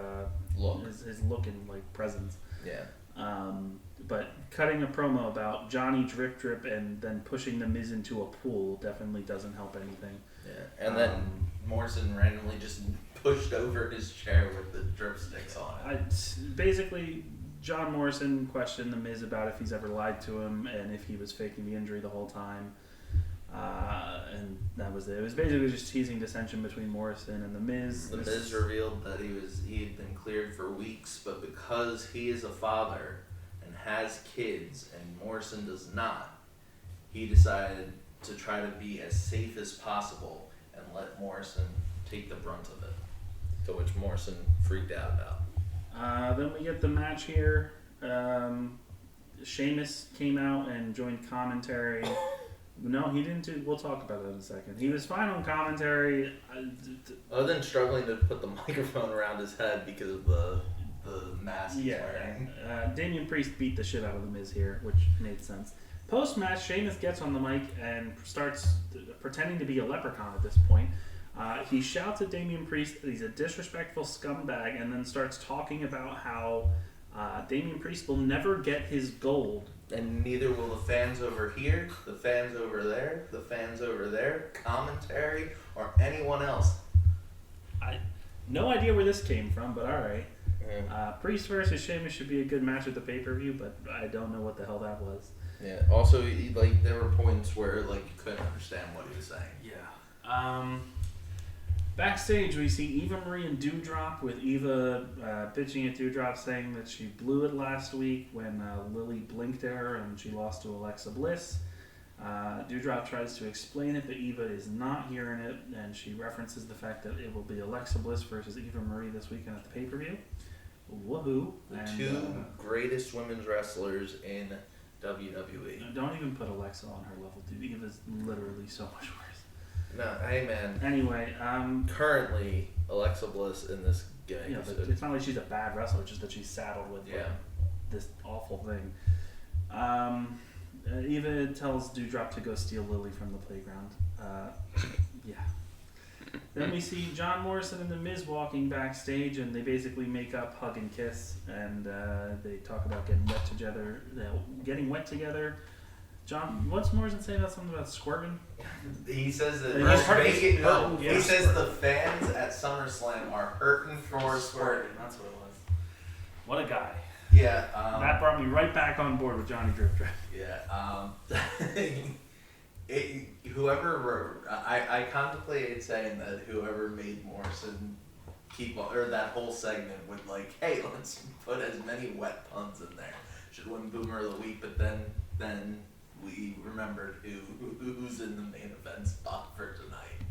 Look. his look and, like, presence. Yeah. But cutting a promo about Johnny Drip Drip and then pushing The Miz into a pool definitely doesn't help anything. Yeah. And then Morrison randomly just pushed over his chair with the dripsticks on it. Basically, John Morrison questioned The Miz about if he's ever lied to him and if he was faking the injury the whole time. And that was it. It was basically just teasing dissension between Morrison and The Miz. The Miz revealed that he had been cleared for weeks, but because he is a father and has kids and Morrison does not, he decided to try to be as safe as possible and let Morrison take the brunt of it. To which Morrison freaked out about. Then we get the match here. Sheamus came out and joined commentary. No, he didn't. We'll talk about that in a second. He was fine on commentary. Other than struggling to put the microphone around his head because of the mask he's wearing. Damian Priest beat the shit out of The Miz here, which made sense. Post-match, Sheamus gets on the mic and starts pretending to be a leprechaun at this point. He shouts at Damian Priest that he's a disrespectful scumbag and then starts talking about how Damian Priest will never get his gold. And neither will the fans over here, the fans over there, the fans over there, commentary, or anyone else. No idea where this came from, but alright. Yeah. Priest versus Sheamus should be a good match at the pay-per-view, but I don't know what the hell that was. Yeah. Also, like there were points where like you couldn't understand what he was saying. Yeah. Backstage, we see Eva Marie and Doudrop, with Eva bitching at Doudrop, saying that she blew it last week when Lily blinked at her and she lost to Alexa Bliss. Doudrop tries to explain it, but Eva is not hearing it, and she references the fact that it will be Alexa Bliss versus Eva Marie this weekend at the pay-per-view. Woohoo! The And, two greatest women's wrestlers in WWE. don't even put Alexa on her level, dude. Eva's literally so much worse. No, hey man. Anyway, Currently, Alexa Bliss in this gimmick. yeah, but it's not like she's a bad wrestler, it's just that she's saddled with this awful thing. Eva tells Doudrop to go steal Lily from the playground. Yeah. Then we see John Morrison and The Miz walking backstage, and they basically make up, hug, and kiss, and they talk about getting wet together. John, what's Morrison say about something about squirting? He says that Yeah. he says the fans at SummerSlam are hurting for squirting. That's what it was. What a guy. Yeah. That brought me right back on board with Johnny Drip Drip. Yeah. I contemplated saying that whoever made Morrison keep or that whole segment with like, hey, let's put as many wet puns in there. Should win Boomer of the Week, but then we remembered who's in the main event spot for tonight.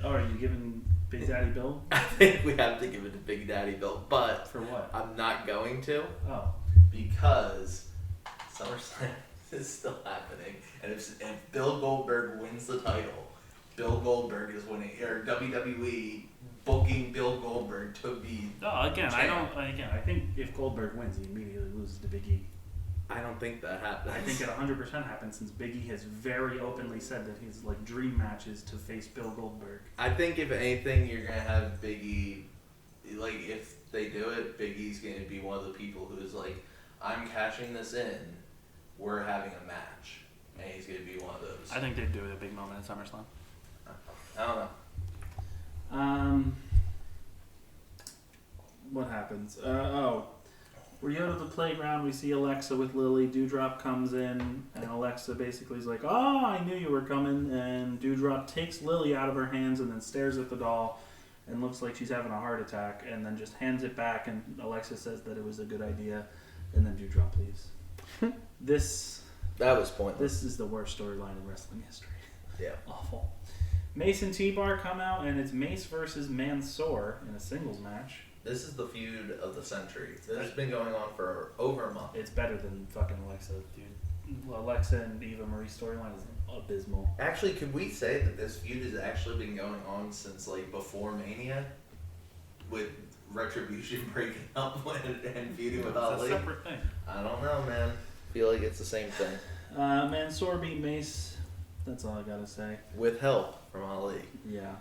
Oh, are you giving Big Daddy Bill? I think we have to give it to Big Daddy Bill, but For what? I'm not going to Oh. because SummerSlam is still happening, and if Bill Goldberg wins the title, Bill Goldberg is winning, or WWE booking Bill Goldberg to be. Oh, again, champ. I think if Goldberg wins, he immediately loses to Big E. I don't think that happens. I think it 100% happens, since Big E has very openly said that his dream match is to face Bill Goldberg. I think if anything, you're gonna have Big E. Like if they do it, Big E's gonna be one of the people who is like, I'm cashing this in. We're having a match, and he's gonna be one of those. I think they'd do it a big moment at SummerSlam. I don't know. What happens? We go to the playground, we see Alexa with Lily, Doudrop comes in, and Alexa basically is like, oh, I knew you were coming, and Doudrop takes Lily out of her hands and then stares at the doll and looks like she's having a heart attack, and then just hands it back, and Alexa says that it was a good idea, and then Doudrop leaves. That was pointless. This is the worst storyline in wrestling history. Yeah. Awful. Mace and T-Bar come out, and it's Mace versus Mansour in a singles match. This is the feud of the century. This has been going on for over a month. It's better than fucking Alexa, dude. Alexa and Eva Marie storyline is abysmal. Actually, could we say that this feud has actually been going on since like before Mania, with Retribution breaking up and feuding with Ali? It's a separate thing. I don't know, man. I feel like it's the same thing. Mansour beat Mace. That's all I gotta say. With help from Ali. Yeah.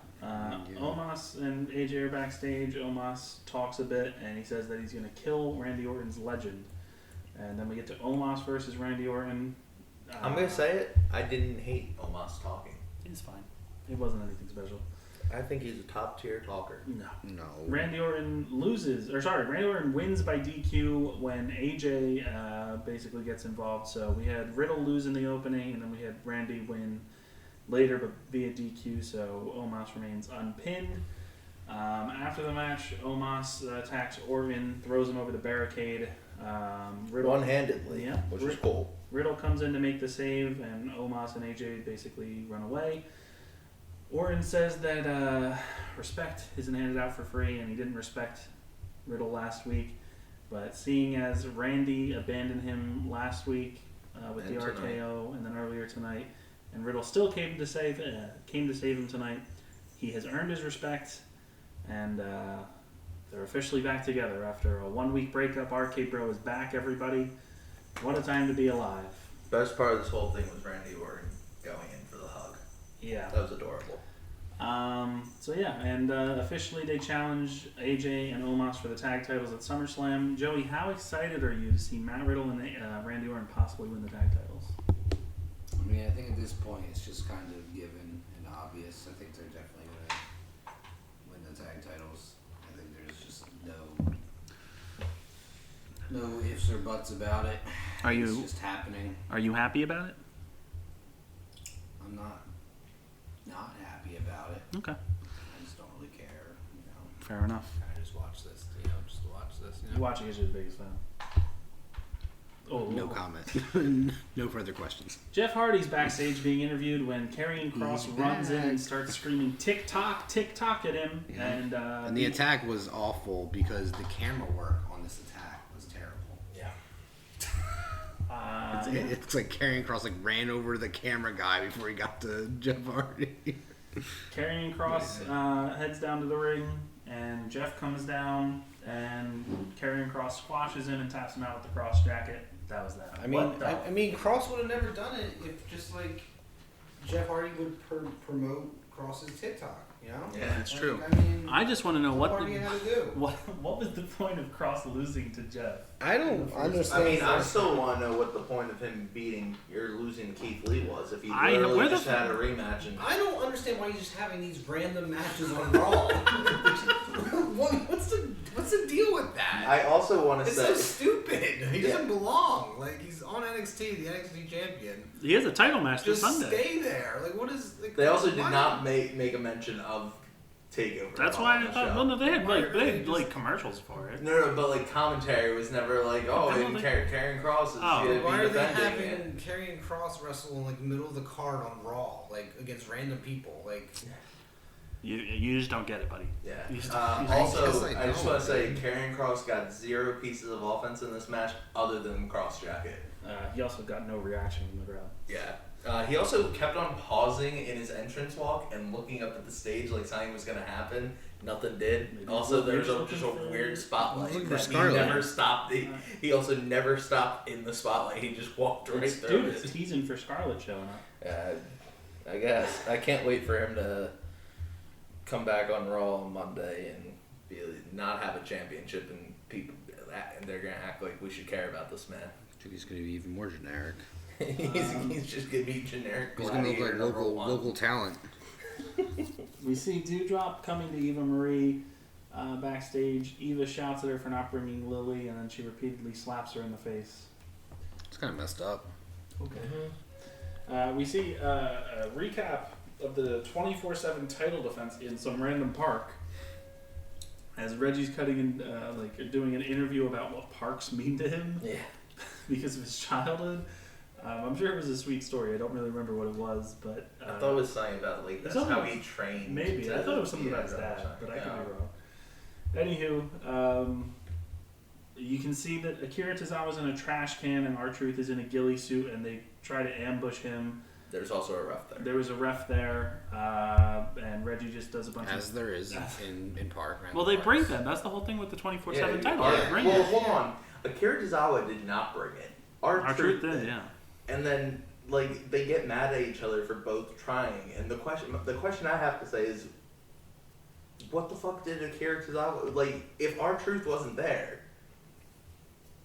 Omas and AJ are backstage. Omas talks a bit, and he says that he's going to kill Randy Orton's legend. And then we get to Omas versus Randy Orton. I'm going to say it. I didn't hate Omas talking. He's fine. It wasn't anything special. I think he's a top tier talker. No. Randy Orton wins by DQ when AJ basically gets involved. So we had Riddle lose in the opening, and then we had Randy win later, but via DQ, so Omas remains unpinned. After the match, Omas attacks Orton, throws him over the barricade. Riddle, one-handedly, yeah, which is cool. Riddle comes in to make the save, and Omas and AJ basically run away. Orton says that respect isn't handed out for free, and he didn't respect Riddle last week. But seeing as Randy abandoned him last week with the RKO, and then earlier tonight, and Riddle still came to save him tonight, he has earned his respect, and they're officially back together after a 1-week breakup. RK Bro is back, everybody. What a time to be alive. Best part of this whole thing was Randy Orton going in for the hug. Yeah. That was adorable. Officially they challenge AJ and Omas for the tag titles at SummerSlam. Joey, how excited are you to see Matt Riddle and Randy Orton possibly win the tag titles? I mean, I think at this point it's just kind of given and obvious. I think they're definitely going to win the tag titles. I think there's just no No ifs or buts about it. Are It's you just happening. Are you happy about it? I'm not happy about it. Okay, I just don't really care. fair enough. I just watch this. Just watch this. You watch it because you're the biggest fan. Oh, No comment. No further questions. Jeff Hardy's backstage being interviewed when Karrion Kross runs in and starts screaming "Tick tock, tick tock" at him, Yeah. and The attack was awful because the camera work on this attack was terrible. Yeah. It's like Karrion Kross ran over the camera guy before he got to Jeff Hardy. Karrion Kross heads down to the ring, and Jeff comes down, and Karrion Kross squashes him and taps him out with the cross jacket. That was that. I mean, Cross would have never done it if just like Jeff Hardy would promote Cross's TikTok. You know? Yeah, that's true. I mean, I just want to know what Hardy had to do. what was the point of Kross losing to Jeff? I don't understand. I mean, I still want to know what the point of him beating or losing to Keith Lee was. If he where literally the just had a rematch and I don't understand why he's just having these random matches on Raw. What's the deal with that? I also want to It's say so stupid. He Yeah. doesn't belong. Like he's on NXT, the NXT champion. He has a title match this Just Sunday. stay there. Like what is? Like, they also did why- not make a mention of Takeover. That's on why I the thought. show. Well, no, they had Why like are they they had just- commercials for it. No, but like commentary was never like, oh, I don't and think- Karrion Kross is Oh. gonna Why be are they defending it. having Karrion Kross wrestle in like the middle of the card on Raw, like against random people? Like You just don't get it, buddy. Yeah. You just- Also, guess I I just don't. want to say, Karrion Kross got 0 pieces of offense in this match other than cross jacket. He also got no reaction from the crowd. Yeah. He also kept on pausing in his entrance walk and looking up at the stage like something was gonna happen. Nothing did. Maybe Also, there was he's just a looking for- weird spotlight Looking for that he Scarlet. never stopped. He also never stopped in the spotlight. He just walked right through Dude, it. it's teasing for Scarlett showing up. I guess I can't wait for him to come back on Raw on Monday and not have a championship and people and they're gonna act like we should care about this man. I think he's going to be even more generic. he's just gonna be generic. He's going to look like gladiator number one. local talent. We see Dewdrop coming to Eva Marie backstage. Eva shouts at her for not bringing Lily, and then she repeatedly slaps her in the face. It's kind of messed up. Okay. We see a recap of the 24/7 title defense in some random park. As Reggie's cutting in, doing an interview about what parks mean to him Yeah. because of his childhood. I'm sure it was a sweet story. I don't really remember what it was, but I thought it was something about like that's something how about- he trained. maybe to I thought it was something be about his a dad, wrestler. but I Yeah. could be wrong. Anywho, you can see that Akira Tazawa's in a trash can and R-Truth is in a ghillie suit, and they try to ambush him. There's also a ref there. There was a ref there, and Reggie just does a bunch As of... there is in Park. Well, they bring them. That's the whole thing with the 24/7 title. yeah. They bring Well, it. hold on. Akira Tazawa did not bring it. R-Truth did, yeah. And then like they get mad at each other for both trying. And the question I have to say is, what the fuck did Akira Tazawa like? If R-Truth wasn't there,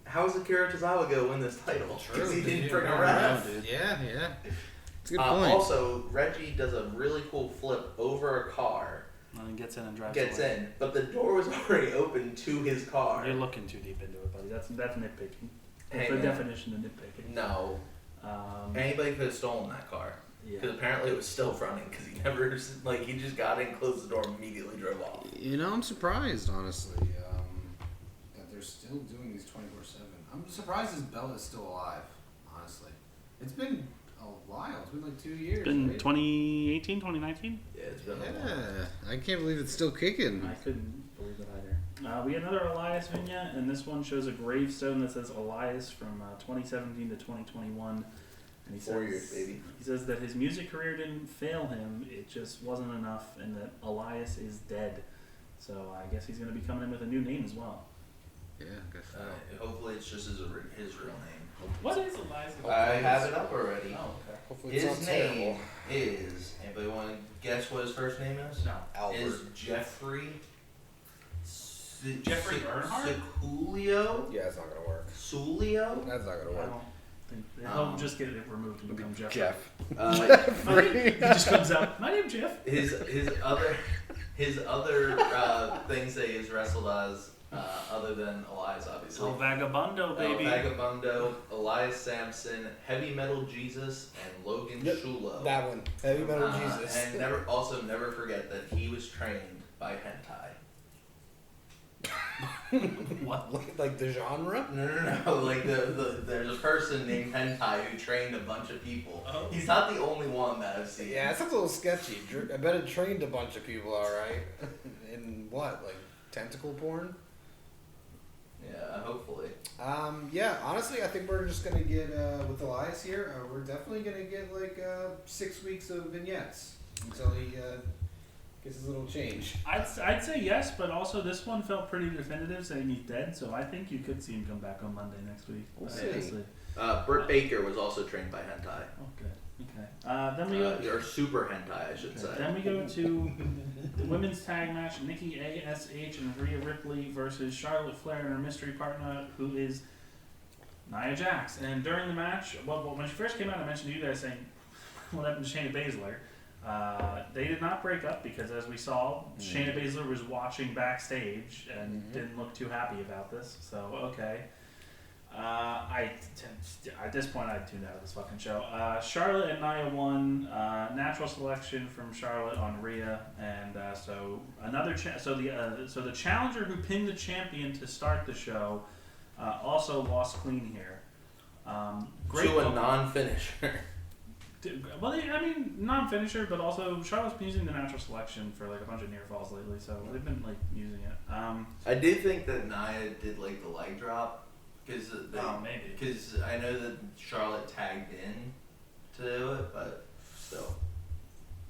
how is Akira Tazawa gonna win this title? Because he didn't bring a ref. Yeah. It's a good point. Also, Reggie does a really cool flip over a car, And then gets in and drives gets away. in, but the door was already open to his car. You're looking too deep into it, buddy. That's nitpicking. That's Hey, the man. definition of nitpicking. No, anybody could have stolen that car. Yeah. Because apparently it was still running because he never, he just got in, closed the door, and immediately drove off. I'm surprised, honestly, that they're still doing these 24/7. I'm surprised his Bella's still alive, honestly. It's been a while. It's been like 2 years. Been right? 2018, 2019? Yeah, it's been a while. Yeah, I can't believe it's still kicking. I couldn't believe it either. We had another Elias vignette, and this one shows a gravestone that says Elias from 2017 to 2021. And he 4 years, says, baby. He says that his music career didn't fail him, it just wasn't enough, and that Elias is dead. So I guess he's going to be coming in with a new name as well. Yeah, I guess so. Hopefully it's just his real name. What is Elias? I have it up already. Oh, okay. Hopefully it's His not name terrible. is, anybody want to guess what his first name is? No. Albert. Is Jeffrey Jeffrey Earnhardt? Seculio? yeah, it's not gonna work. Sulio? That's not gonna I work. don't think he'll just get it removed and become Jeff. Jeff. He just comes out. My name's Jeff. His other things that he's wrestled as other than Elias, obviously. Oh, Vagabundo, El baby. Vagabundo, Elias Sampson, Heavy Metal Jesus, and Logan Yep, Shulo. That one. Heavy Metal Jesus. And never forget that he was trained by hentai. What? Like the genre? No. Like there's a person named Hentai who trained a bunch of people. Oh. He's not the only one that I've seen. Yeah, it sounds a little sketchy. I bet it trained a bunch of people, alright. In what? Like tentacle porn? Yeah, hopefully. Yeah, honestly, I think we're just gonna get, with Elias here, we're definitely gonna get like 6 weeks of vignettes until he gets his little change. I'd say yes, but also this one felt pretty definitive, saying he's dead. So I think you could see him come back on Monday next week. We'll see. Honestly. Britt Baker was also trained by hentai. Oh, good. Okay. Then we go. Or super hentai, I should say. Then we go to the women's tag match: Nikki Ash and Rhea Ripley versus Charlotte Flair and her mystery partner, who is Nia Jax. And during the match, well, when she first came out, I mentioned to you guys saying, "What happened to Shayna Baszler?" They did not break up because, as we saw, Shayna Baszler was watching backstage and didn't look too happy about this. So, okay. At this point, I tuned out of this fucking show. Charlotte and Nia won. Natural selection from Charlotte on Rhea, and so another. So the challenger who pinned the champion to start the show also lost clean here. Great to a non-finisher. Well, I mean, non-finisher, but also Charlotte's been using the natural selection for like a bunch of near falls lately, so they've been like using it. I did think that Nia did like the leg drop because maybe because I know that Charlotte tagged in to do it, but still.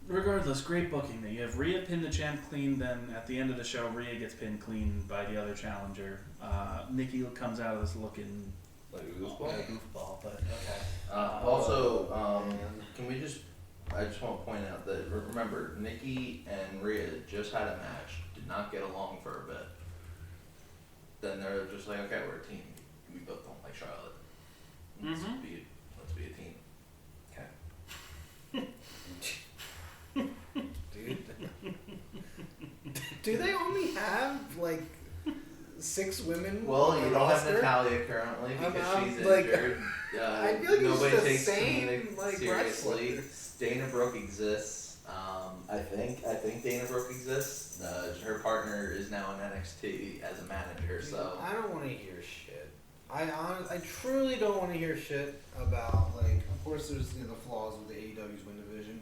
Regardless, great booking. That you have Rhea pin the champ clean, then at the end of the show, Rhea gets pinned clean by the other challenger. Nikki comes out of this looking Like a goofball, but okay. Also, can we just? I just want to point out that remember Nikki and Rhea just had a match, did not get along for a bit. Then they're just like, okay, we're a team. We both don't like Charlotte. Let's be a team. Dude. Do they only have like 6 women? Well, on you the don't have roster? Natalia currently because I'm she's like- injured. I feel like it's Nobody the takes same, Cena like, seriously. wrestlers. Dana Brooke exists. I think Dana Brooke exists. Her partner is now in NXT as a manager. So I don't want to hear shit. I truly don't want to hear shit about, like, of course there's the flaws with the AEW's win division,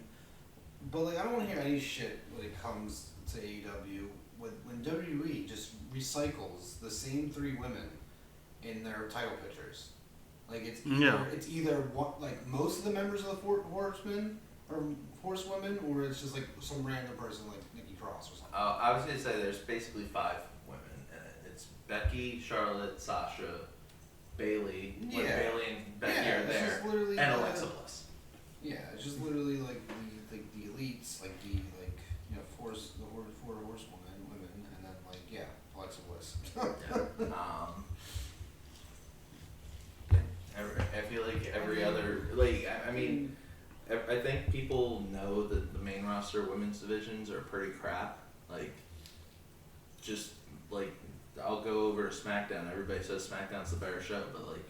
but like I don't want to hear any shit when it comes to AEW when WWE just recycles the same 3 women in their title pictures. Like it's either what, like most of the members of the Horsemen or Horsewomen, or it's just like some random person like Nikki Cross or something. I was gonna say there's basically 5 women in it. It's Becky, Charlotte, Sasha, Bailey. When Bailey and Becky are it's there, just literally and Alexa Bliss. Yeah, it's just literally like the elites, like the four horsewomen, women, and then like Alexa Bliss. I feel like every other I mean. I think people know that the main roster women's divisions are pretty crap. Like, just like I'll go over to Smackdown. Everybody says Smackdown's the better show, but like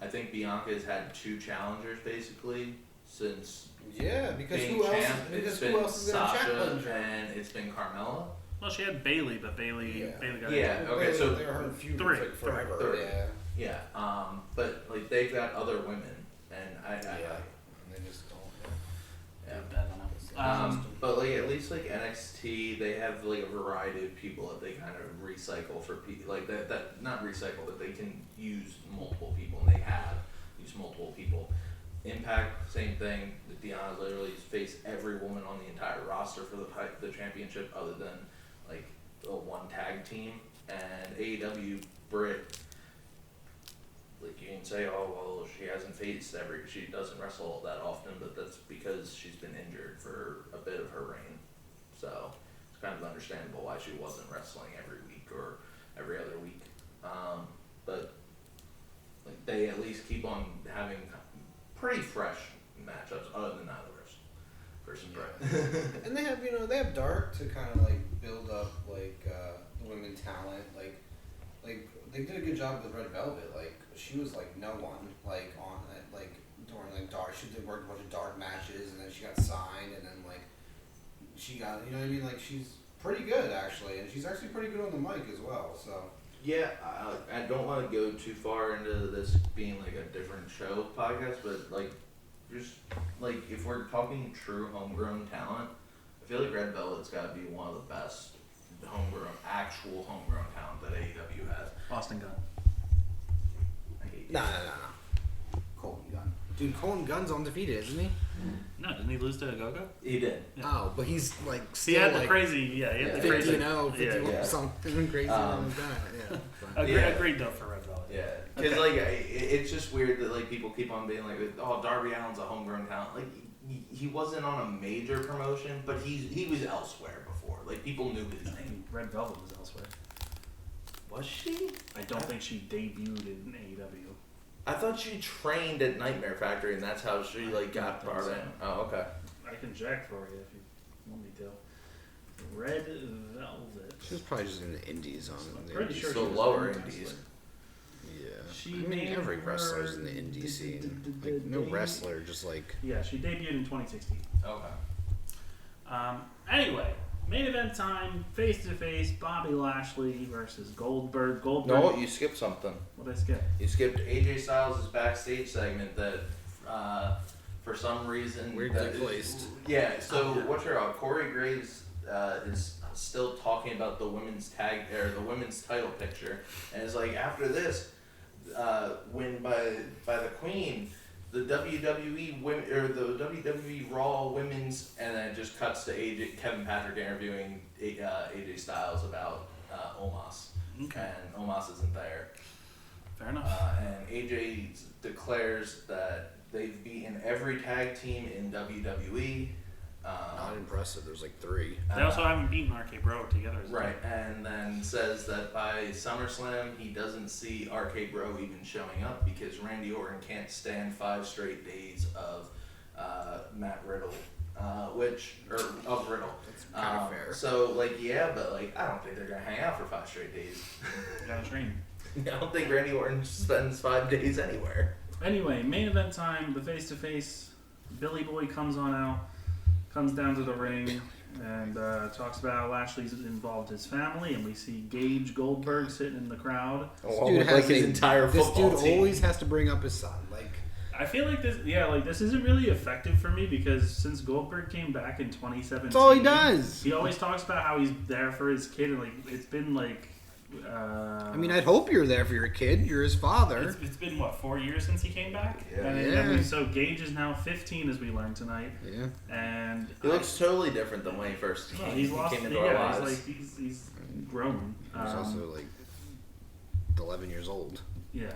I think Bianca has had 2 challengers basically since because being who else? champ. Because It's who been else is gonna Sasha challenge her? and it's been Carmella. Well, she had Bailey, but Bailey got Yeah. Okay. So they were her feud 3, like forever. 3. Yeah. Yeah. But like they've got other women, and I And they just don't. but like at least like NXT, they have like a variety of people that they kind of recycle for people like that not recycle, but they can use multiple people, and they have used multiple people. Impact, same thing. Deanna literally faced every woman on the entire roster for the championship, other than like a 1 tag team. And AEW, Britt, like you can say, oh well, she hasn't faced she doesn't wrestle that often, but that's because she's been injured for a bit of her reign. So it's kind of understandable why she wasn't wrestling every week or every other week. But like they at least keep on having pretty fresh matchups, other than Nyla versus Britt. And they have Dark to kind of like build up like the women talent. Like they did a good job with Red Velvet. Like she was like no one like on like during like dark. She did work a bunch of dark matches, and then she got signed, and then like she got, you know what I mean? Like she's pretty good actually, and she's actually pretty good on the mic as well. So Yeah, I don't want to go too far into this being like a different show podcast, but like just like if we're talking true homegrown talent, I feel like Red Velvet's got to be one of the best actual homegrown talent that AEW has. Austin Gunn. I hate no. Colton Gunn, dude. Colton Gunn's undefeated, isn't he? No, didn't he lose to Gogo? He did. Yeah. Oh, but he's like He still had the like crazy, he had the 50 crazy. and 0, 50 Yeah. something crazy like that. Yeah. Agreed though for Red Velvet. Yeah, because Okay. like it's just weird that like people keep on being like, oh, Darby Allin's a homegrown talent. Like he wasn't on a major promotion, but he was elsewhere before. Like people knew his I name. think Red Velvet was elsewhere. Was she? I don't think she debuted in AEW. I thought she trained at Nightmare Factory, and that's how she like got think brought so. in. Oh, okay. I can check for you if you want me to. Red Velvet. She was probably just in the indies on I'm the pretty sure So she was lower a indies. wrestler. Yeah. She I mean, made every her wrestler's in the indie scene. Like, no wrestler just like... Yeah, she debuted in 2016. Okay. Anyway, main event time, face to face, Bobby Lashley versus Goldberg. No, you skipped something. What did I skip? You skipped AJ Styles' backstage segment that, for some reason, Weirdly that- placed. Yeah. So what's your Corey Graves is still talking about the women's tag or the women's title picture, and it's like after this, win by the Queen, the WWE women or the WWE Raw Women's, and then it just cuts to Kevin Patrick interviewing AJ Styles about Omas. Okay. And Omas isn't there. Fair enough. And AJ declares that they've beaten every tag team in WWE. Not impressive. There's like 3. They also haven't beaten RK Bro together. As well. Right, and then says that by SummerSlam he doesn't see RK Bro even showing up because Randy Orton can't stand 5 straight days of Matt Riddle, of Riddle. That's kind of fair. So like yeah, but like I don't think they're gonna hang out for 5 straight days. You gotta train. I don't think Randy Orton spends 5 days anywhere. Anyway, main event time, the face to face. Billy Boy comes on out, comes down to the ring, and talks about how Lashley's involved his family, and we see Gage Goldberg sitting in the crowd. Dude has his a- entire This football dude team. always has to bring up his son. Like, I feel like this isn't really effective for me because since Goldberg came back in 2017, that's all he does. He always talks about how he's there for his kid, and like it's been like. I mean, I'd hope you're there for your kid. You're his father. It's been what 4 years since he came back, Yeah. and so Gage is now 15 as we learned tonight, Yeah. and He looks totally different than when he first well, came, he's lost. came into our Yeah, lives. he's grown. He's also like 11 years old. Yeah.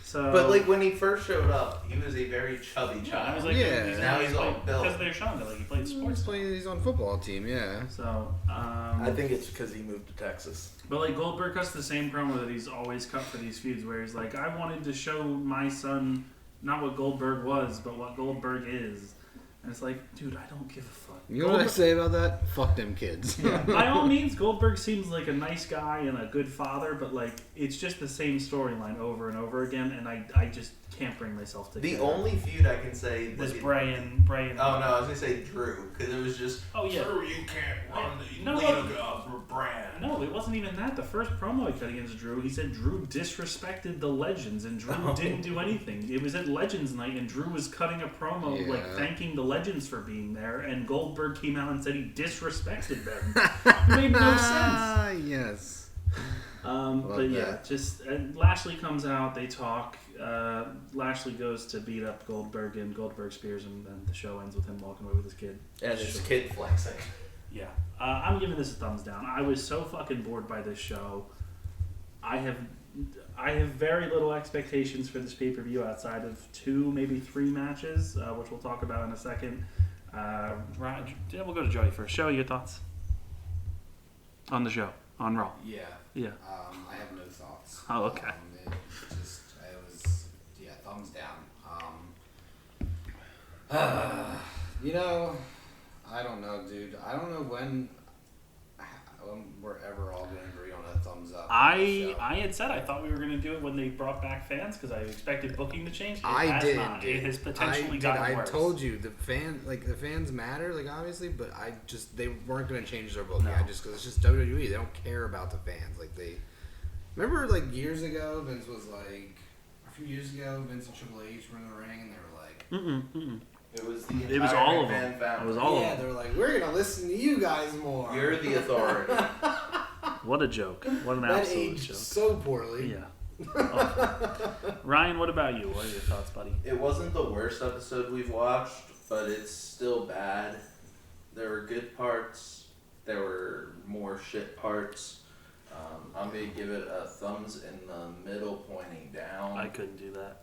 So, But like when he first showed up, he was a very chubby yeah, I was child. like, Yeah. Now he's all built. because they're showing that like he played sports. He's on football team, yeah. So, I think it's because he moved to Texas. but like Goldberg cuts the same promo that he's always cut for these feuds, where he's like, I wanted to show my son not what Goldberg was, but what Goldberg is. And it's like, dude, I don't give a fuck. You know what I say about that? Fuck them kids. By all means, Goldberg seems like a nice guy and a good father, but like it's just the same storyline over and over again, and I just can't bring myself to. The only feud I can say was that Bray and. Oh no, I was gonna say Drew because it was just. Oh yeah. Drew, you can't run the No, league of brand. No, it wasn't even that. The first promo he cut against Drew, he said Drew disrespected the Legends, and Drew didn't do anything. It was at Legends Night, and Drew was cutting a promo, like, Yeah. thanking the Legends for being there, and Goldberg came out and said he disrespected them. It made no sense. Yes. But yeah, that. just and Lashley comes out, they talk. Lashley goes to beat up Goldberg, and Goldberg spears him, and the show ends with him walking away with his kid. And his kid flexing. Yeah. I'm giving this a thumbs down. I was so fucking bored by this show. I have very little expectations for this pay-per-view outside of 2, maybe 3 matches, which we'll talk about in a second. Raj, yeah, we'll go to Joey first. Show your thoughts on the show, on Raw. Yeah. Yeah. I have no thoughts. Oh, okay. It was thumbs down. You know, I don't know, dude. I don't know when we're ever all gonna agree on a thumbs up. I had said I thought we were going to do it when they brought back fans because I expected booking to change. It has not. It has potentially gotten worse. I told you the fans matter, like obviously, but they weren't going to change their booking. No. Because it's just WWE. They don't care about the fans. Like they remember like years ago, Vince was like a few years ago, Vince and Triple H were in the ring and they were like, It was the It was entire all of McMahon them. family. It was all of yeah, them. they were like, we're gonna listen to you guys more. You're the authority. What a joke! What an that absolute aged joke! so poorly. Yeah. Oh. Ryan, what about you? What are your thoughts, buddy? It wasn't the worst episode we've watched, but it's still bad. There were good parts. There were more shit parts. I'm going to give it a thumbs in the middle pointing down. I couldn't do that.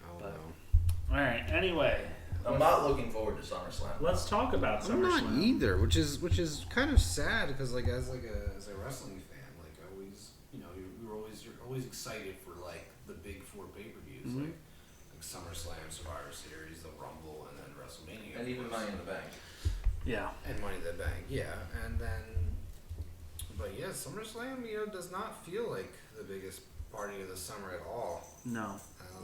Oh But- no. All right. Anyway, I'm not looking forward to SummerSlam. let's talk about I'm not SummerSlam. either, which is kind of sad because like as a wrestling fan, like always, you know, you're always excited for like the big 4 pay-per-views, Mhm. like SummerSlam, Survivor Series, the Rumble, and then WrestleMania, And of even course. Money in the Bank. Yeah. And Money in the Bank, yeah, and then, but yeah, SummerSlam, you know, does not feel like the biggest party of the summer at all. No.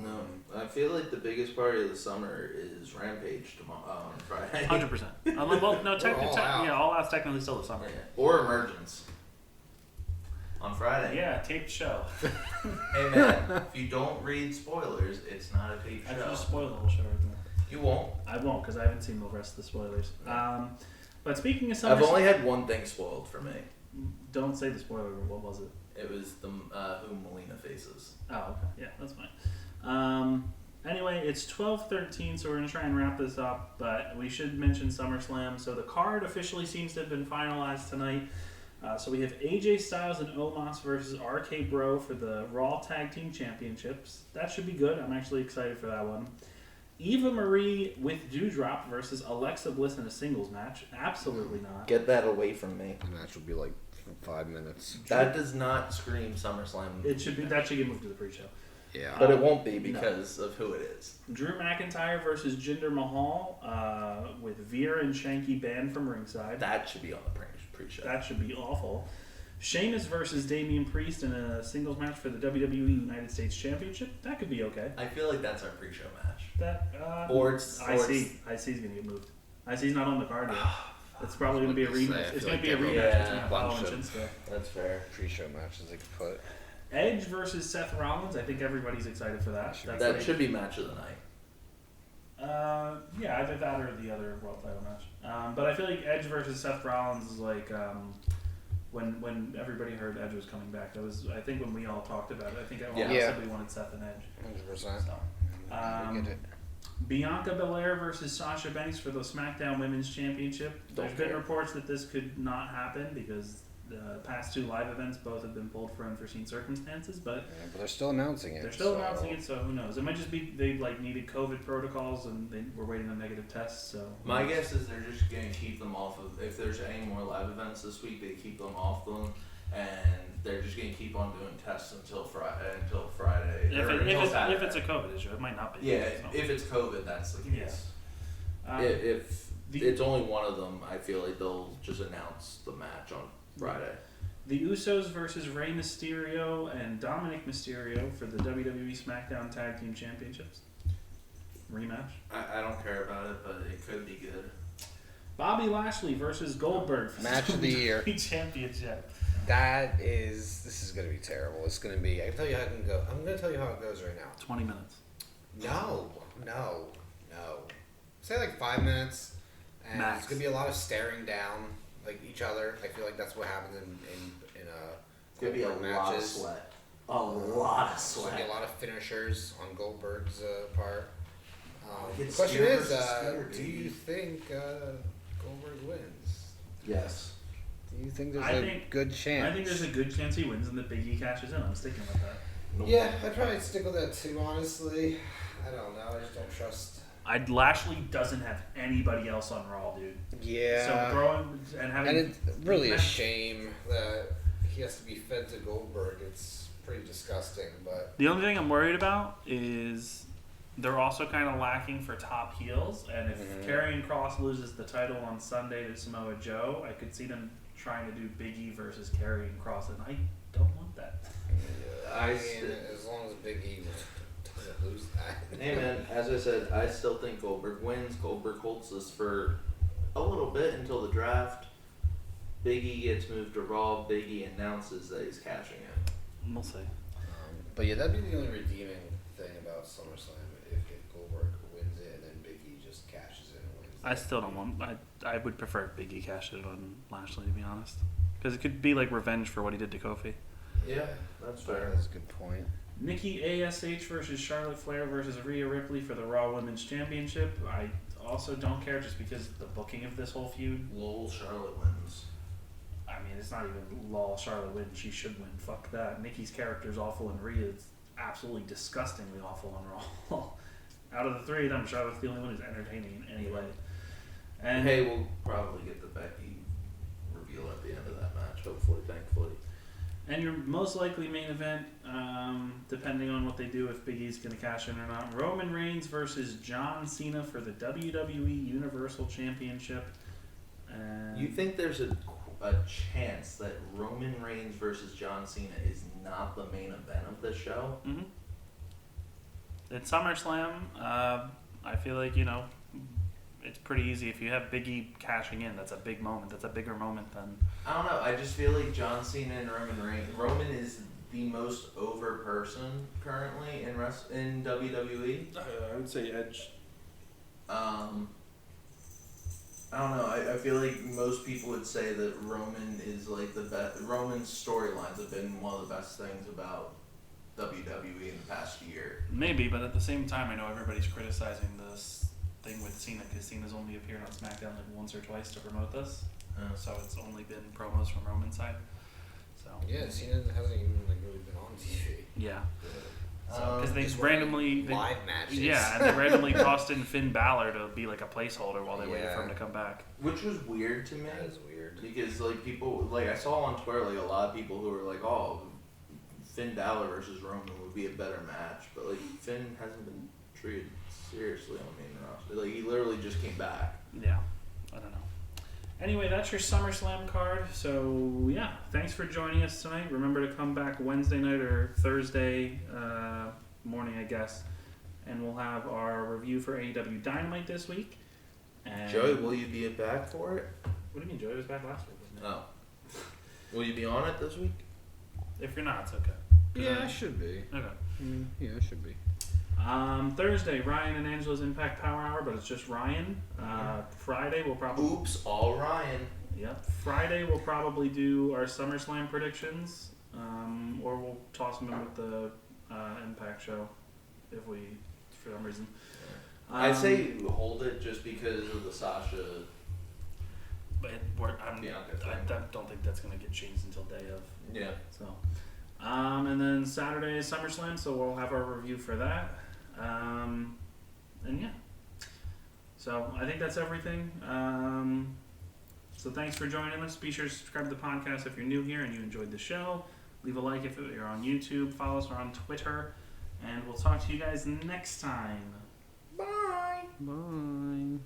No, I feel like the biggest party of the summer is Rampage tomorrow on Friday. 100%. Well, no, We're all out. all out's technically still the summer. Yeah. Or Emergence on Friday. Yeah, taped show. Hey man, if you don't read spoilers, it's not a taped I show. could just spoil the whole show right now. You won't. I won't because I haven't seen the rest of the spoilers. But speaking of I've SummerSlam, only had one thing spoiled for me. don't say the spoiler. What was it? It was the who Melina faces. Oh, okay. Yeah, that's fine. Anyway, it's 12:13, so we're going to try and wrap this up, but we should mention SummerSlam. So the card officially seems to have been finalized tonight. So we have AJ Styles and Omas versus RK Bro for the Raw Tag Team Championships. That should be good. I'm actually excited for that one. Eva Marie with Doudrop versus Alexa Bliss in a singles match. Absolutely not. Get that away from me. The match will be like 5 minutes. That does not scream SummerSlam. It should be. That should get moved to the pre-show. Yeah. But it won't be because of who it is. Drew McIntyre versus Jinder Mahal with Veer and Shanky banned from ringside. That should be on the pre-show. That should be awful. Sheamus versus Damian Priest in a singles match for the WWE United States Championship. That could be okay. I feel like that's our pre-show match. That Or it's IC's gonna get moved. IC's not on the card yet. It's probably gonna be a rematch. It's gonna be a rematch yeah, between Apollo and bunch of- Shinsuke. That's fair. Pre-show matches they could put. Edge versus Seth Rollins. I think everybody's excited for that. That's That like- should be match of the night. Yeah, either that or the other world title match. But I feel like Edge versus Seth Rollins is like when everybody heard Edge was coming back. That was, I think, when we all talked about it. I think everyone Yeah. said we wanted Seth and Edge. 100%. So, Bianca Belaire versus Sasha Banks for the SmackDown Women's Championship. There's been reports that this could not happen because the past 2 live events both have been pulled for unforeseen circumstances, but Yeah, but they're still announcing it. they're still announcing it, so who knows? It might just be they like needed COVID protocols and they were waiting on negative tests. So My guess is they're just going to keep them off of. If there's any more live events this week, they keep them off them, and they're just going to keep on doing tests until Friday. if it's a COVID issue, it might not be. Yeah, So, if it's COVID, that's the case. If the- it's only one of them, I feel like they'll just announce the match on Friday. The Usos versus Rey Mysterio and Dominic Mysterio for the WWE SmackDown Tag Team Championships. Rematch. I don't care about it, but it could be good. Bobby Lashley versus Goldberg for Match of the year. WWE Championship. This is going to be terrible. It's going to be, I can tell you how it can go. I'm going to tell you how it goes right now. 20 minutes. No. Say like 5 minutes, and Max. it's going to be a lot of staring down, like each other. I feel like that's what happens in It's gonna be a Goldberg lot of sweat. A lot of There's going to be sweat. a lot of finishers on Goldberg's part. The It's question spear is, versus spear, do baby. you think Goldberg wins? Yes. Do you think there's I a think- good chance? I think there's a good chance he wins and that Big E cashes in. I'm sticking with that. Nope. Yeah, I'd probably stick with that too, honestly. I don't know. I just don't trust. Lashley doesn't have anybody else on Raw, dude. Yeah. So throwing and having. And it's really a shame that he has to be fed to Goldberg. It's pretty disgusting, but The only thing I'm worried about is They're also kind of lacking for top heels, and if Karrion Kross loses the title on Sunday to Samoa Joe, I could see them trying to do Big E versus Karrion Kross, and I don't want that. I mean, as long as Big E doesn't lose that. Hey man, as I said, I still think Goldberg wins. Goldberg holds this for a little bit until the draft. Big E gets moved to Raw. Big E announces that he's cashing in. We'll see. But yeah, that'd be the only redeeming thing about SummerSlam if Goldberg wins it and then Big E just cashes in and wins. I still don't want. I would prefer Big E cash it on Lashley, to be honest, because it could be like revenge for what he did to Kofi. Yeah, that's fair. That's a good point. Nikki Ash versus Charlotte Flair versus Rhea Ripley for the Raw Women's Championship. I also don't care just because the booking of this whole feud. Lol, Charlotte wins. I mean, it's not even lol. Charlotte wins. She should win. Fuck that. Nikki's character's awful and Rhea's absolutely disgustingly awful on Raw. Out of the three of them, Charlotte's the only one who's entertaining in any way. And Hey, we'll probably get the Becky reveal at the end of that match, hopefully, thankfully. And your most likely main event, depending on what they do, if Big E's going to cash in or not, Roman Reigns versus John Cena for the WWE Universal Championship. And You think there's a chance that Roman Reigns versus John Cena is not the main event of the show? Mm-hmm. It's SummerSlam. I feel like, it's pretty easy. If you have Big E cashing in, that's a big moment. That's a bigger moment than... I don't know. I just feel like John Cena and Roman Reigns. Roman is the most over person currently in WWE. I would say Edge. I don't know. I feel like most people would say that Roman is like the best. Roman's storylines have been one of the best things about WWE in the past year. Maybe, but at the same time, I know everybody's criticizing this thing with Cena because Cena's only appeared on Smackdown like once or twice to promote this. So it's only been promos from Roman's side. So Yeah, Cena hasn't even really been on TV. yeah. Because they randomly live matches. Yeah, and they randomly tossed in Finn Balor to be like a placeholder while they waited for him to come back. Which was weird to me. That is weird. Because people I saw on Twitter a lot of people who were like, "Oh, Finn Balor versus Roman would be a better match," but Finn hasn't been treated seriously on the main roster. He literally just came back. Yeah, I don't know. Anyway, that's your SummerSlam card. So yeah, thanks for joining us tonight. Remember to come back Wednesday night or Thursday morning, I guess, and we'll have our review for AEW Dynamite this week. And Joey, will you be back for it? What do you mean, Joey was back last week? Wasn't it? No. Will you be on it this week? If you're not, it's okay. Yeah, I should be. Okay. Yeah, I should be. Thursday, Ryan and Angela's Impact Power Hour, but it's just Ryan. Friday, we'll probably... Oops, all Ryan. Yep. Friday, we'll probably do our SummerSlam predictions, or we'll toss them in with the Impact show if we, for some reason. I'd say hold it just because of the Sasha. But Bianca I thing. don't think that's going to get changed until day of. Yeah. So, and then Saturday is SummerSlam, so we'll have our review for that. And yeah. So I think that's everything. So thanks for joining us. Be sure to subscribe to the podcast if you're new here and you enjoyed the show. Leave a like if you're on YouTube. Follow us on Twitter. And we'll talk to you guys next time. Bye. Bye.